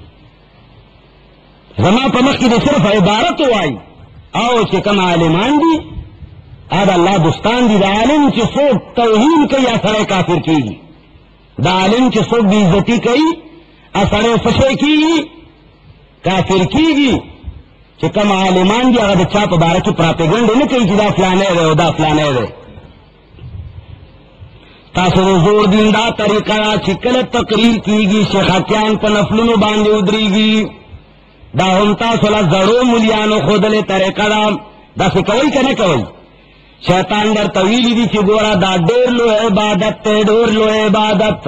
زما پا مخی دی صرف عبارت ہوئی آو چی کم عالمان دی آدھا اللہ دستان دی دا عالم چی سوک توہین کئی اثر کافر کی گی دا عالم چی سوک دی عزتی کئی اثر فشے کی گی کافر کی گی چی کم عالمان دی اگر دا چاپ بارکی پراپیگنڈ نکئی چی دا فلانے دے و دا فلانے دے تاسو زور دین دا طریقہ چکل تقریر کی گی شیخاتیان پا نفلونو باندے ادری گی دا ہم تاسو لزرو ملیانو خودلے طریقہ دا سکوئی کا نکوئی شیطان در طویلی دی چی گورا دا دیر لو عبادت تے دور لو عبادت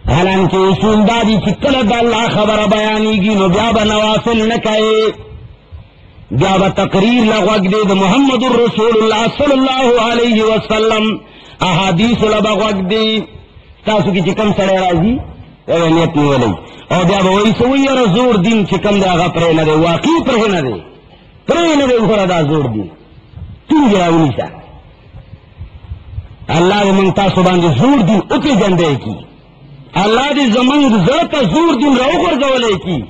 حالانکہ اصول دا دی چکل دا اللہ خبر بیانی گی نو بیا با نوافل نکائے بیا با تقریر لغوک دے دا محمد الرسول اللہ صلی اللہ علیہ وسلم احادیث لبغوک دے تاسو کی چکم سڑے رازی او نیت نیولی او بیا با وہی سوئی رزور دین چکم دے آغا پرے ندے واقعی پرے ندے پرے ندے اخرا دا زور دین تین جراؤنی سا اللہ دے منگ تاسو باندے زور دین اتے جندے کی اللہ دے زمنگ زرطا زور دین رو گردولے کی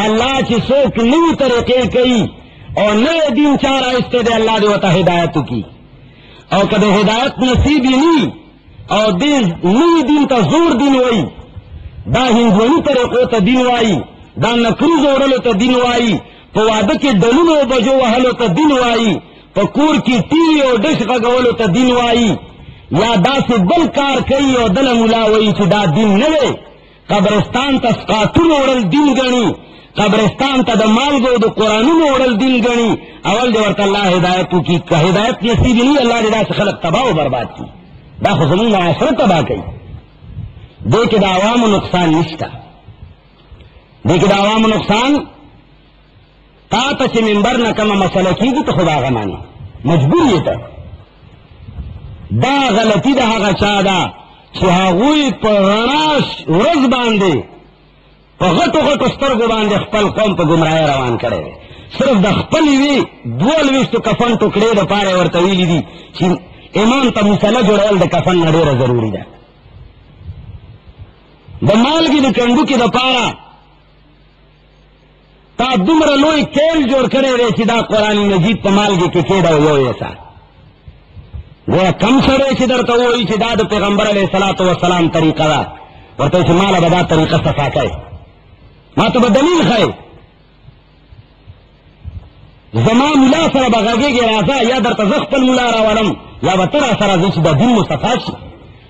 اللہ چی سوک نو طریقے کئی اور نئے دین چارہ استے دے اللہ دے وطا ہدایتو کی اور کدے ہدایت نصیبی نہیں اور نئی دین تا زور دین وائی دا ہندوانی طریقو تا دین وائی دا نکروز اوڑلو تا دین وائی پا وعدہ کے دلونو بجو وحلو تا دین وائی پا کور کی ٹیوی اور ڈش غگولو تا دین وائی یا دا سے بل کار کئی اور دل ملاوئی چی دا دین نوے قبرستان تا سقاتون اوڑل دین گنی قبرستان تا دا مالگو دا قرآنون اوڑل دین گنی اول دے ورطا اللہ ہدایتو کی کہ ہدایت نصیب نہیں اللہ دے دا سے خلق تباہ و برباد کی دا خزمون معاشرت تباہ کئی دیکھ دا عوام و نقصان نشتا دیکھ دا عوام و نقصان تا تا چی منبر نکم مسئلہ کی گی تو خدا غمانی مجبوری تا دا غلطی دا حقا چادا چی حقوی پر رناش ورز باندے پا غٹو غٹو سترگو باندے خپل قوم پا گمراہ روان کرے صرف دا خپلی وی دولویشتو کفن ٹکڑے دا پارے ورطویلی دی چی امام تا مسئلہ جوڑیل دا کفن نڈیر ضروری دا دا مالگی دا کنڈو کی دا پارا تا دمر لوئی کیل جوڑ کرے رے چی دا قرآن مجید پا مالگی کے کیڑا ہوئے ایسا گویا کم سڑے چی در تا ہوئی چی دا دا پیغمبر علیہ السلام طریقہ دا ورطا چی مالا بدا طریقہ صفا کرے ما تو بدلیل خواہ زمان ملا سر بغاگے گے رازا یا در تزخ پل ملا راولم یا بطر اثر ازش دا دین مصطفیٰ شی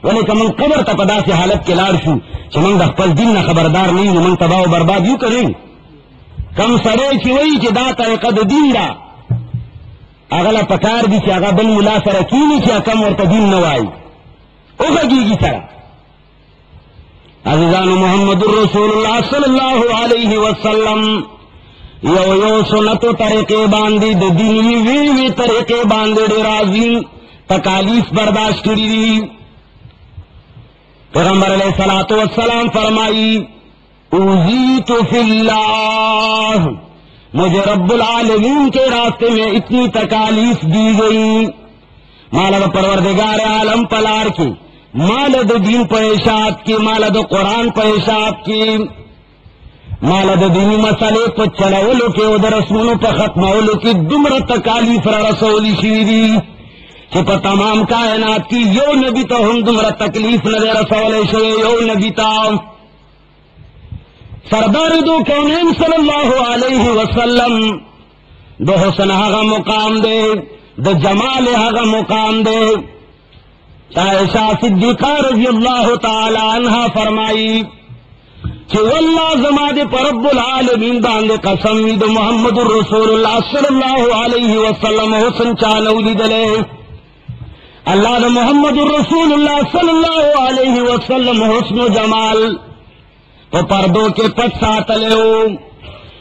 ولی که من قبر تا پدا سی حالت کے لار شو چی من دا خپل دین نا خبردار نہیں من تباہ و برباد یو کریں کم سرے چی وئی چی دا طریقہ دا دین دا اغلا پکار دی چی اغا بل ملا سر کینی چی اکم ورطا دین نوائی اوگا گی سر عزیزان محمد الرسول اللہ صلی اللہ علیہ وسلم یو سنتو طریقے باندی دو دینی وی طریقے باندی دی رازی تکالیف برداشت کری دی پیغمبر علیہ السلام فرمائی اوزیت فی اللہ مجھے رب العالمین کے راستے میں اتنی تکالیف دی گئی مالا پروردگار عالم پلار کی مالد دین پیشات کی مالد قرآن پیشات کی مالد دینی مسئلے پا چلولو کے ادھر رسولو پا ختمولو کی دمر تکالیف را رسولی شیری کہ پا تمام کائنات کی یو نبی تا ہم دمر تکلیف ندے رسولے شوئے یو نبی تا سردار دو کونین صلی اللہ علیہ وسلم دو حسن حقا مقام دے دو جمال حقا مقام دے عائشہ صدیقہ رضی اللہ تعالی عنہ فرمائی کہ واللہ زماد پر رب العالمین باندے قسم دو محمد الرسول اللہ صلی اللہ علیہ وسلم حسن چانو لی دلے اللہ دو محمد الرسول اللہ صلی اللہ علیہ وسلم حسن و جمال پا پردوں کے پٹ ساتلے ہو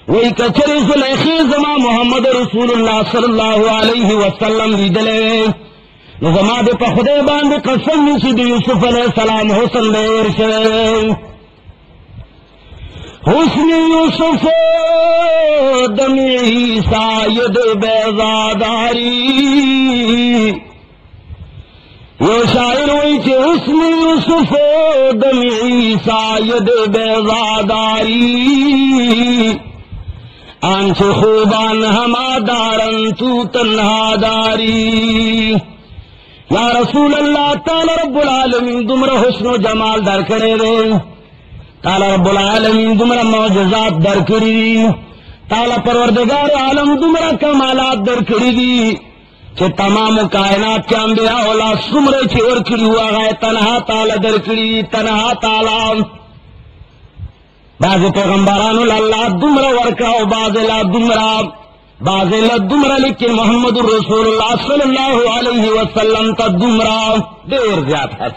وہی کچری زلیخی زما محمد رسول اللہ صلی اللہ علیہ وسلم لیدلے زما دے پا خدے باندے قسم نیسی دی یوسف علیہ السلام حسن دیر شوے حسن یوسف دمی عیسیٰ ید بیضاداری یہ شاعر ہوئی چھے حسن یوسف دمی عیسیٰ ید بیضاداری آنچ خوبان ہما دارن تو تنہا داری یا رسول اللہ تعالی رب العالمین دمر حسن و جمال در کرے رے تعالی رب العالمین دمر معجزات در کری تعالی پروردگار عالم دمر کمالات در کری دی کہ تمام کائنات کے انبیاء اولا سمرے چھوڑ کری ہوا گئے تنہا تعالی در کری تنہا تعالی بعض پیغمبران اللہ دمرہ ورکاو بعض لا دمرہ بعض لا دمرہ لیکن محمد رسول اللہ صلی اللہ علیہ وسلم کا دمرہ دیر زیاد ہے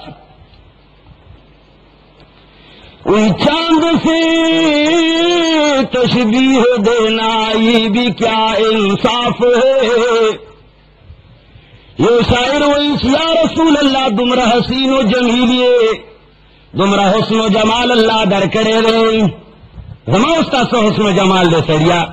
ان چاند سے تشبیہ دینا یہ بھی کیا انصاف ہے یہ شاعر ویس یا رسول اللہ دمرہ حسین و جمیلیے دمرہ حسن و جمال اللہ در کرے رہے زما استا سو حسن و جمال دے سڑیا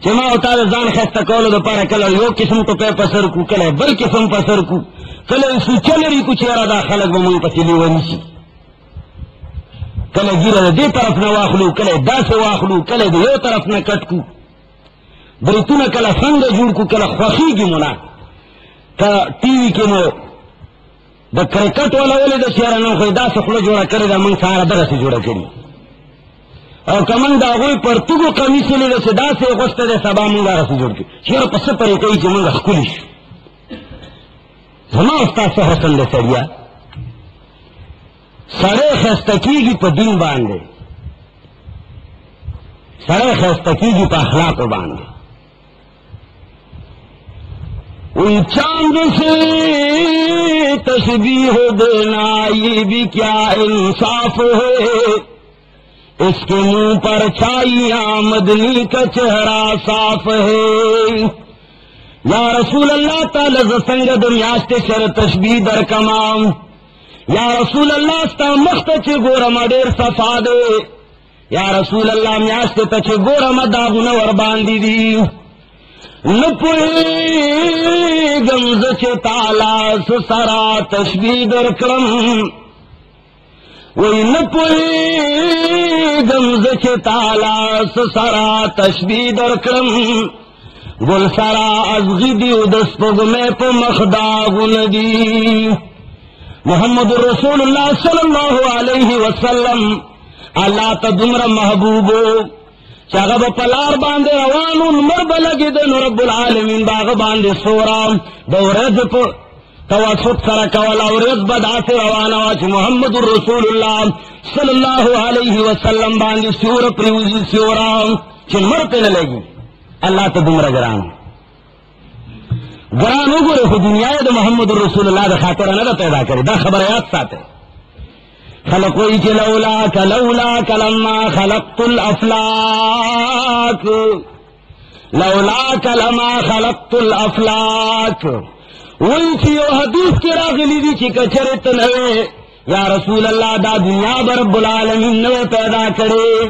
چما ہوتا دے زان خیستہ کولو دے پارا کل یو قسم تو پہ پسر کو کل بل قسم پسر کو کل اسو چلری کو چیرا دا خلق بمون پچلی ونیسی کل گیرہ دے طرف نہ واخلو کل دا سے واخلو کل دے یو طرف نہ کٹ کو بریتون کل سنگ جوڑ کو کل خوخی گی منا کا ٹی وی کے مو دا کرکٹ والا ولی دا شیرہ نو خوی دا سخلو جوڑا کرے دا منگ سارا در سے جوڑا کری اور کمنگ دا غوی پر تگو قمیسی لی دا سے دا سے غست دے سبا منگا رسی جوڑ کی شیرہ پس پر کئی چی منگا خکولیش زمان استاد سے حسن دے سریا سرے خستکی گی پا دین باندے سرے خستکی گی پا اخلاق باندے ان چاند سے تشبیہ دینا یہ بھی کیا انصاف ہے اس کے منہ پر چھائیاں مدنی کا چہرہ صاف ہے یا رسول اللہ تعالی زسنگ دنیاشت شر تشبیہ در کمام یا رسول اللہ ستا مخت چھ گورم دیر صفا دے یا رسول اللہ میاشت تچھ گورم داغن ورباندی دی نپوئی گمز چھ تالا سسرا تشبیہ در کرم وی نپوئی گمز چھ تالا سسرا تشبیہ در کرم گل سرا از غدی و دس پگ میں پا مخداغن دی محمد رسول اللہ صلی اللہ علیہ وسلم اللہ تا دمر محبوبو چاگب پلار باندے روانون مرب لگی دن رب العالمین باغ باندے سورام دو رز پا توسط سرکا والا رز بدا سے روانا چھ محمد رسول اللہ صلی اللہ علیہ وسلم باندے سور پریوزی سورام چھ مرتے نہ لگی اللہ تا دمر گران گران اگرے خود دنیا دا محمد رسول اللہ دا خاطر نہ پیدا کرے دا خبریات ساتے خلقوئی چھ لولاک لما خلقت الافلاک لولاک لما خلقت الافلاک وہی چھ یو حدیث کی راغلی دی چھ کچرت نوے یا رسول اللہ دا دنیا برب العالمین نوے پیدا کرے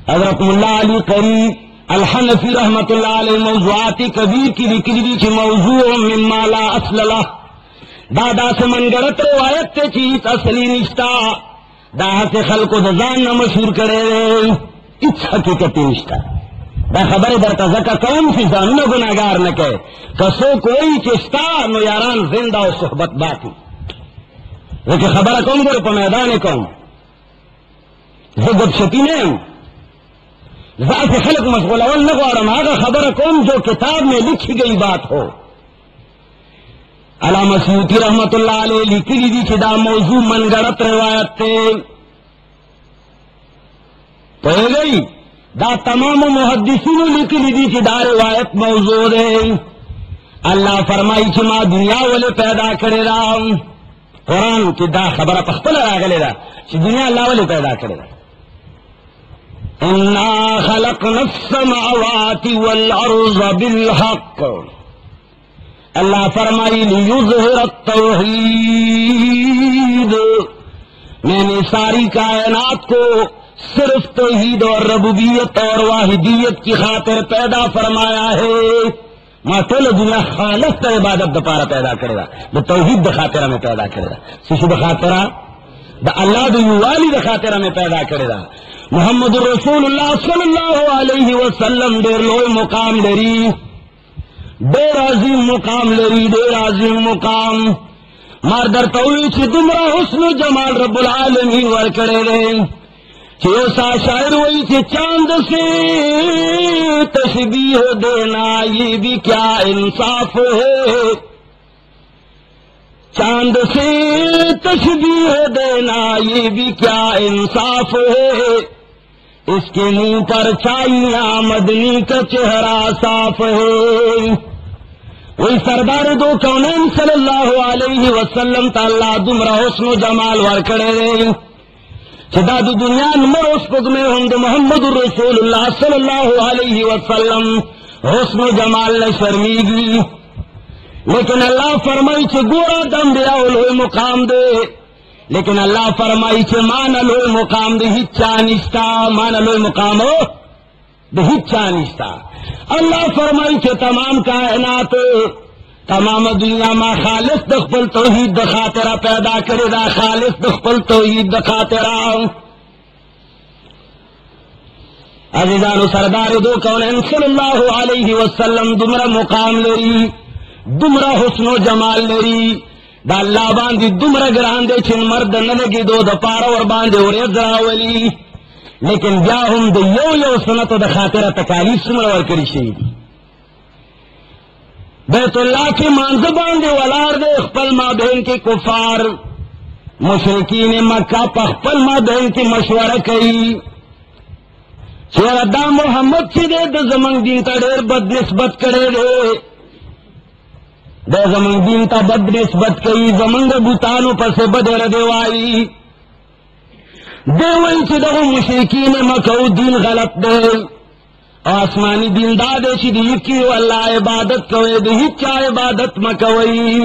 حضرت اللہ علی قریب الحنفی رحمت اللہ علیہ موضوعاتی کبیر کی لکلی دی چھ موضوع مما لا اصل لہ دادا سے منگرت روایت تے چیز اصلی نشتا دا سے خلق و دزان نہ مشہور کرے اس حقیقتی نشتا دا خبر در تزکا کون سی زانو گناہگار نہ کہے کسو کوئی چستا نو یاران زندہ و صحبت باتی لیکن خبر کون گرو پا میدان کون زبت شکی نہیں ذات خلق مشغول اول نگوارم آگا خبر کون جو کتاب میں لکھی گئی بات ہو علامہ سیوطی رحمت اللہ علیہ لکھی دی چدا موضوع منگڑت روایت تے تو گئی دا تمام محدثین لکھی دی چدا روایت موضوع دے اللہ فرمائی چما دنیا والے پیدا کرے رام قرآن کی دا خبر پختل راغلے دا چی دنیا اللہ ولی پیدا کرے دا اِنَّا خَلَقْنَا السَّمَاوَاتِ وَالْأَرْضَ بِالْحَقِّ اللہ فرمائی لِيُظْهِرَ التَّوْحِيدِ میں نے ساری کائنات کو صرف توحید اور ربوبیت اور واحدیت کی خاطر پیدا فرمایا ہے ما طول دنیا خالص تا عبادت دا پارا پیدا کرے دا دا توحید دا خاطرہ میں پیدا کرے دا سشو دا خاطرہ دا اللہ دا یوالی دا خاطرہ میں پیدا کرے دا محمد رسول اللہ صلی اللہ علیہ وسلم دیر لوئی مقام لری دیر عظیم مقام لری دیر عظیم مقام ماردر توئی چی دمرا حسن و جمال رب العالمین ورکڑے دیں چی اوسا شاعر وئی چی چاند سے تشبیہ دینا یہ بھی کیا انصاف ہے چاند سے تشبیہ دینا یہ بھی کیا انصاف ہے اس کے منہ پر چاہیے مدنی کا چہرہ صاف ہے وہی سردار دو کونین صلی اللہ علیہ وسلم تعالی دمرا حسن و جمال ورکڑے رہے چدا دو دنیا نمر اس پگ میں ہند محمد رسول اللہ صلی اللہ علیہ وسلم حسن و جمال نے شرمیگی لیکن اللہ فرمائی چھ گورا دم دیا لوئی مقام دے لیکن اللہ فرمائی چھ مانا لوئی مقام دے ہچا نشتا مانا لوئی مقام ہو دے ہچا نشتا اللہ فرمائی چھ تمام کائنات تمام دنیا ما خالص دخپل توحید دخاطرہ پیدا کرے دا خالص دخپل توحید دخاطرہ عزیزان سردار دو کونین صلی اللہ علیہ وسلم دمرا مقام لری دمرا حسن و جمال لری دا اللہ باندی دمرا گران دے چھن مرد نلگی دو دا پارا ور باندے اور ازراولی لیکن بیا ہم دا یو سنت دا خاطرہ تکالیف سمر ور کری شہید بیت اللہ کے مانز باندے ولار دے اخپل ماں بہن کے کفار مشرکین مکہ پا اخپل ماں بہن کی مشورہ کئی چورا دا محمد چی دے دا زمان دین تا دیر بد نسبت کرے دے دا زمان دین تا بد نسبت کئی زمان دا بوتانو پس بدر دیوائی دیوائی چی دا مشرکین مکہ دین غلط دے آسمانی دین دا دے چی دی کیو اللہ عبادت کوئے دی ہچا عبادت مکوئی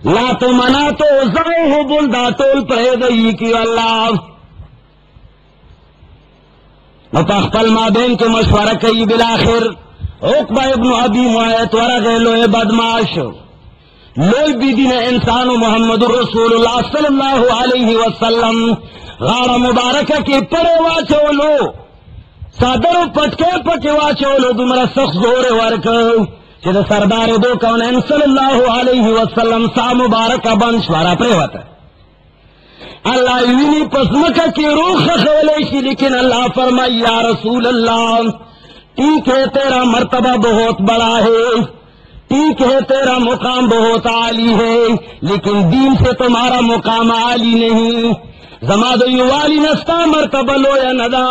لا تو منا تو زائو بول دا تول پہ دی کیو اللہ نتاخپل ما بین کے مشورہ کئی بالآخر عقبہ ابن ابی معیط ورغ لوئے بدماش لوئی بی دین انسان محمد رسول اللہ صلی اللہ علیہ وسلم غار مبارکہ کی پڑے واچو لو صادر پٹکے پٹے واچولو دمرا سخت زور ورکو چیز سردار دو کونین صلی اللہ علیہ وسلم سا مبارکہ بند شوارا پریوتا اللہ وینی پسمکہ کی روح خخولیشی لیکن اللہ فرمائی یا رسول اللہ ٹھیک ہے تیرا مرتبہ بہت بڑا ہے ٹھیک ہے تیرا مقام بہت عالی ہے لیکن دین سے تمہارا مقام عالی نہیں زمادو یوالی نستا مرتبہ لویا ندا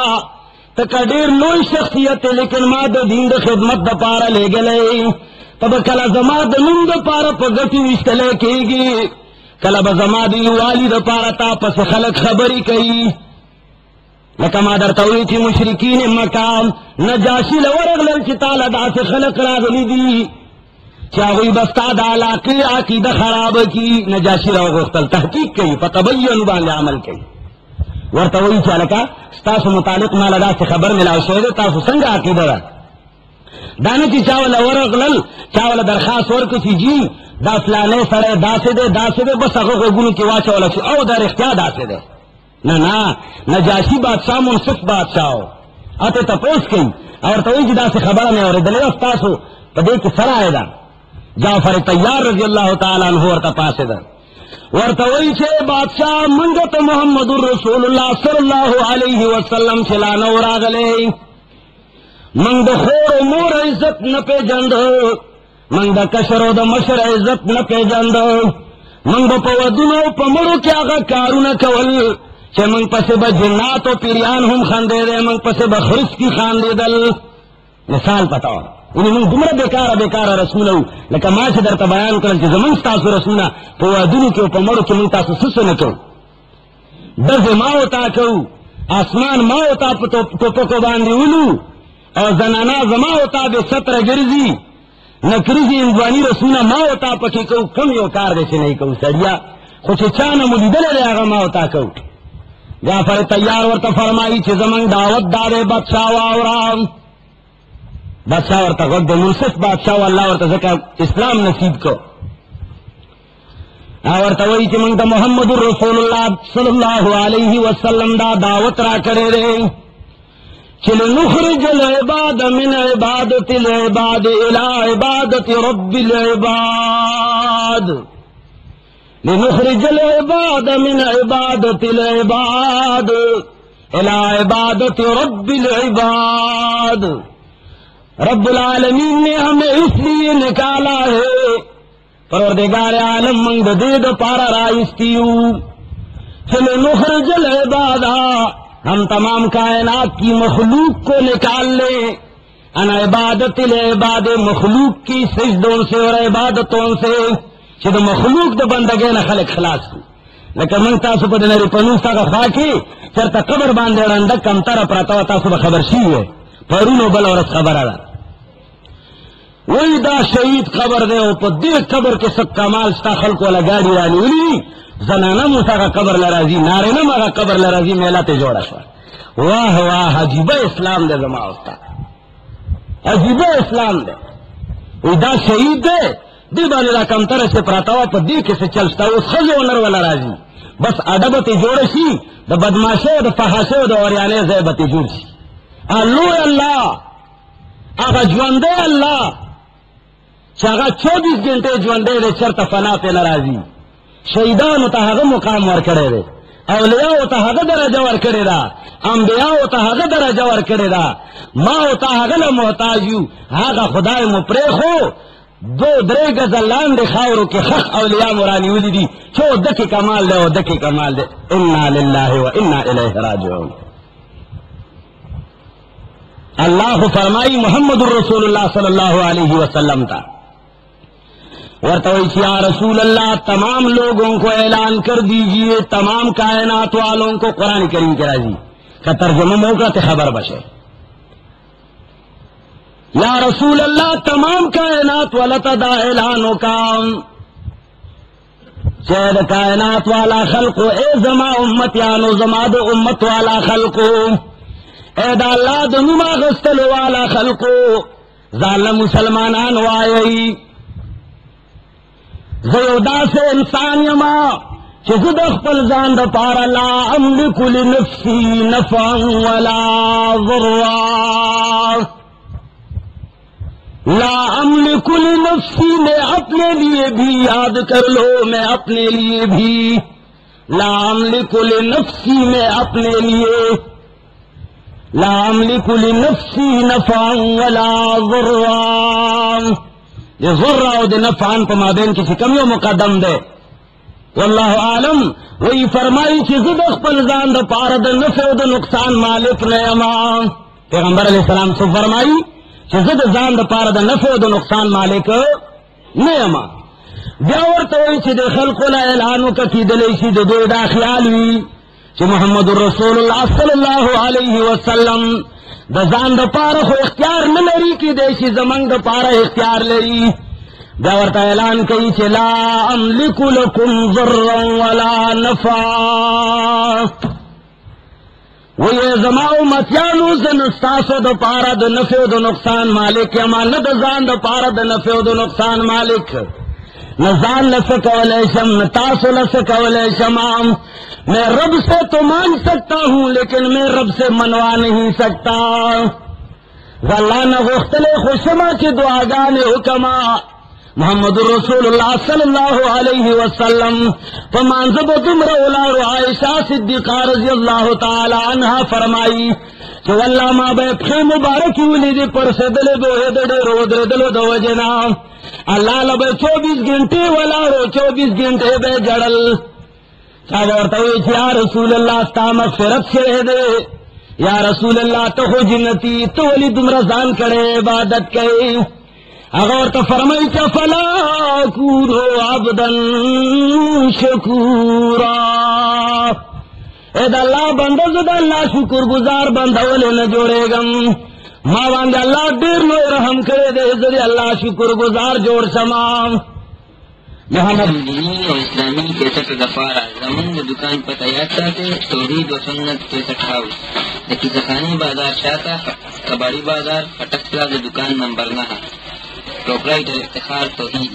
تکا دیر لوئی شخصیت لیکن ما دا دین دا خدمت دا پارا لے گلے تب کلا زما دا نم دا پارا پا گٹی وشتلے کی گی کلا با زما دا یوالی دا پارا تا پس خلق خبری کئی لکا ما در تولی چی مشرکین مکام نجاشی لورغ لن چی تالا دا سے خلق راغلی دی چاوی بستا دا علاقی عقیدہ خراب کی نجاشی لورغ اختل تحقیق کئی فتبین بان عمل کئی ورطا وہی چالکا ستاسو متعلق مالا دا سے خبر ملاو شہدے تاسو سنگا عقیدہ دا دانا چی چاولا ورغلل چاولا درخواست ورکو چی جی دا فلانے سڑے دا سے دے بس اگو گنو کی واچولا چی او در اختیار دا سے دے نا نجاشی بادشاہ منصف بادشاہ ہو آتے تا پوس کئی اور تو وہی دا سے خبر میں اور دلے ستاسو پا دیکھ سر آئے دا جعفر طیار رضی اللہ تعالیٰ عنہ ورطا پاسے دا ورطوئی چھے بادشاہ منگت محمد الرسول اللہ صلی اللہ علیہ وسلم چلانا وراغلے منگ دا خور و مور عزت نپے جند منگ دا کشر و دا مشر عزت نپے جند منگ با پودنو پا مرو کیا غا کارو نکول چھے منگ پسے با جنات و پیریان ہم خاندے دے منگ پسے با خرس کی خاندے دل مثال پتاو انہیں من دمرا بیکارا رسولو لکا ما چھ در تا بیان کرن چھ زمان ستاسو رسولنا پا وادونو کے پا مرو کے من تاسو سسو نکو دز ما ہوتا کو آسمان ما ہوتا پا توپکو باندی اولو اور زنانا زما ہوتا بے ستر گرزی نکرزی انزوانی رسولنا ما ہوتا پا کی کو کم یو کار دے چھ نہیں کو سڑیا خوچ چانا ملی دل دے آگا ما ہوتا کو جعفر تیار ورطا فرمائی چھ زمان دعوت دارے بادشاہ واورام بادشاہ ورطا غد منصف بادشاہ اللہ ورطا زکا اسلام نصیب کو ورطا وی چھ منگتا محمد رسول اللہ صلی اللہ علیہ وسلم دا دعوت را کرے رے چل نخرج العباد من عبادت العباد الى عبادت رب العباد لنخرج العباد من عبادت العباد الى عبادت رب العباد رب العالمین نے ہمیں اس لیے نکالا ہے پروردگار عالم منگ دید پارا رائستیو چلے نخرج العباد ہم تمام کائنات کی مخلوق کو نکال لیں ان عبادت العباد مخلوق کی سجدوں سے اور عبادتوں سے چھ مخلوق دا بندگے نہ خلق خلاص کی لیکن من تاسو پا دنری پنوستا کا خواکی چرتا قبر باندے رندک کم تر پراتا و تاسو با خبر شی ہے پرونو بل عورت خبر آدھا وہی دا شہید خبر دے او پا دیکھ قبر کے سب کمال ستا خلقو لگاڑی رانی ولی زنانا موسیٰ کا قبر لرازی نارنا ما کا قبر لرازی میلا تے جوڑا شوا واہ واہ عجیبہ اسلام دے زمان ہوتا عجیبہ اسلام دے وہی دا شہید دے دی بانے دا کم تر سے پراتاوا پا دی کسے چلستا اس خز ونر والا رازی بس عدبت جوڑ شی دا بدماشے دا فحاشے دا اوریانے زیبت جوڑ شی آلو اللہ آگا جواندے اللہ چاگا 24 گھنٹے جواندے دے چرتا فنا پہ نرازی شہیدان تا حق مقام ور کرے دے اولیاء تا حق درجہ ور کرے دا انبیاء تا حق درجہ ور کرے دا ما تا حق لمحتاجیو حقا خدای مپریخو دو درے گز اللہ دے خاورو کے خخ اولیاء مرانی ولی دی چو دکی کمال دے و دکی کمال دے انا للہ و انا الیہ راجعون اللہ فرمائی محمد الرسول اللہ صلی اللہ علیہ وسلم تا ورتوئی یا رسول اللہ تمام لوگوں کو اعلان کر دیجئے تمام کائنات والوں کو قرآن کریم کے راضی کا ترجمہ موقع تے خبر بشے یا رسول اللہ تمام کائنات والا دا اعلانوں کا چید کائنات والا خلقو اے زما امتیانو زما دو امت والا خلقو اے دا اللہ دنما غستل والا خلقو ظالم مسلمانان وائی زیودا سے انسان یما چزد اخپل زاند پارا لا املک لنفسی نفعا ولا ضرا لا املک لنفسی میں اپنے لیے بھی یاد کر لو میں اپنے لیے بھی لا املک لنفسی میں اپنے لیے لا املک لنفسی نفعا ولا ضرا یہ ضرع و دے نفعان پا مابین کسی کمیو مقدم دے واللہ عالم وہی فرمائی چی زد اخپل زان دا پارا دا نفع و دا نقصان مالک نیما پیغمبر علیہ السلام سو فرمائی چی زد زان دا پارا دا نفع و دا نقصان مالک نیما بیاورتا وہی چی دے خلقنا اعلانو کا کی دلیشی دے دو دا خیالوی چی محمد الرسول اللہ صلی اللہ علیہ وسلم دا زان دا پارا خو اختیار نلری کی دیشی زمان دا پارا اختیار لری بیاورتا اعلان کئی چی لا املک لکم ضرا ولا نفع وی زماؤ متیانو زنستاسو دا پارا دا نفع دا نقصان مالک اما ند زان دا پارا دا نفع دا نقصان مالک نزان لسکا ولیشم نتاسو لسکا ولیشم میں رب سے تو مان سکتا ہوں لیکن میں رب سے منوا نہیں سکتا غلانہ غختلے خوشما کی دعاگان حکما محمد الرسول اللہ صلی اللہ علیہ وسلم فمانزب دمر اولار عائشہ صدیقہ رضی اللہ تعالی عنہ فرمائی کہ واللہ ما بے پخی مبارکی ولی دی پر صدل بوہے دڑے رو در دلو دو جنا اللہ لبے 24 گھنٹے والارو 24 گھنٹے بے جڑل چاہتا ہوئی یا رسول اللہ ستا مغفرت سے دے یا رسول اللہ تو ہو جنتی تو ولی تم رضان کرے عبادت کرے اگر تو فرمائی چا فلا کونو عبدا شکورا اے دا اللہ بندہ زد اللہ شکر گزار بندہ ولی نجوڑے گم ماں باندے اللہ دیر نو رحم کرے دے زد اللہ شکر گزار جوڑ سمام محمد اور اسلامی کیسٹ دفارہ زمین دکان پر تیار ساتے توحید و سنت کیسٹ ہاؤس لیکن زخانی بازار شاتا کباڑی بازار پٹک پلازا دکان نمبر 9 پروپرائٹر افتخار توحید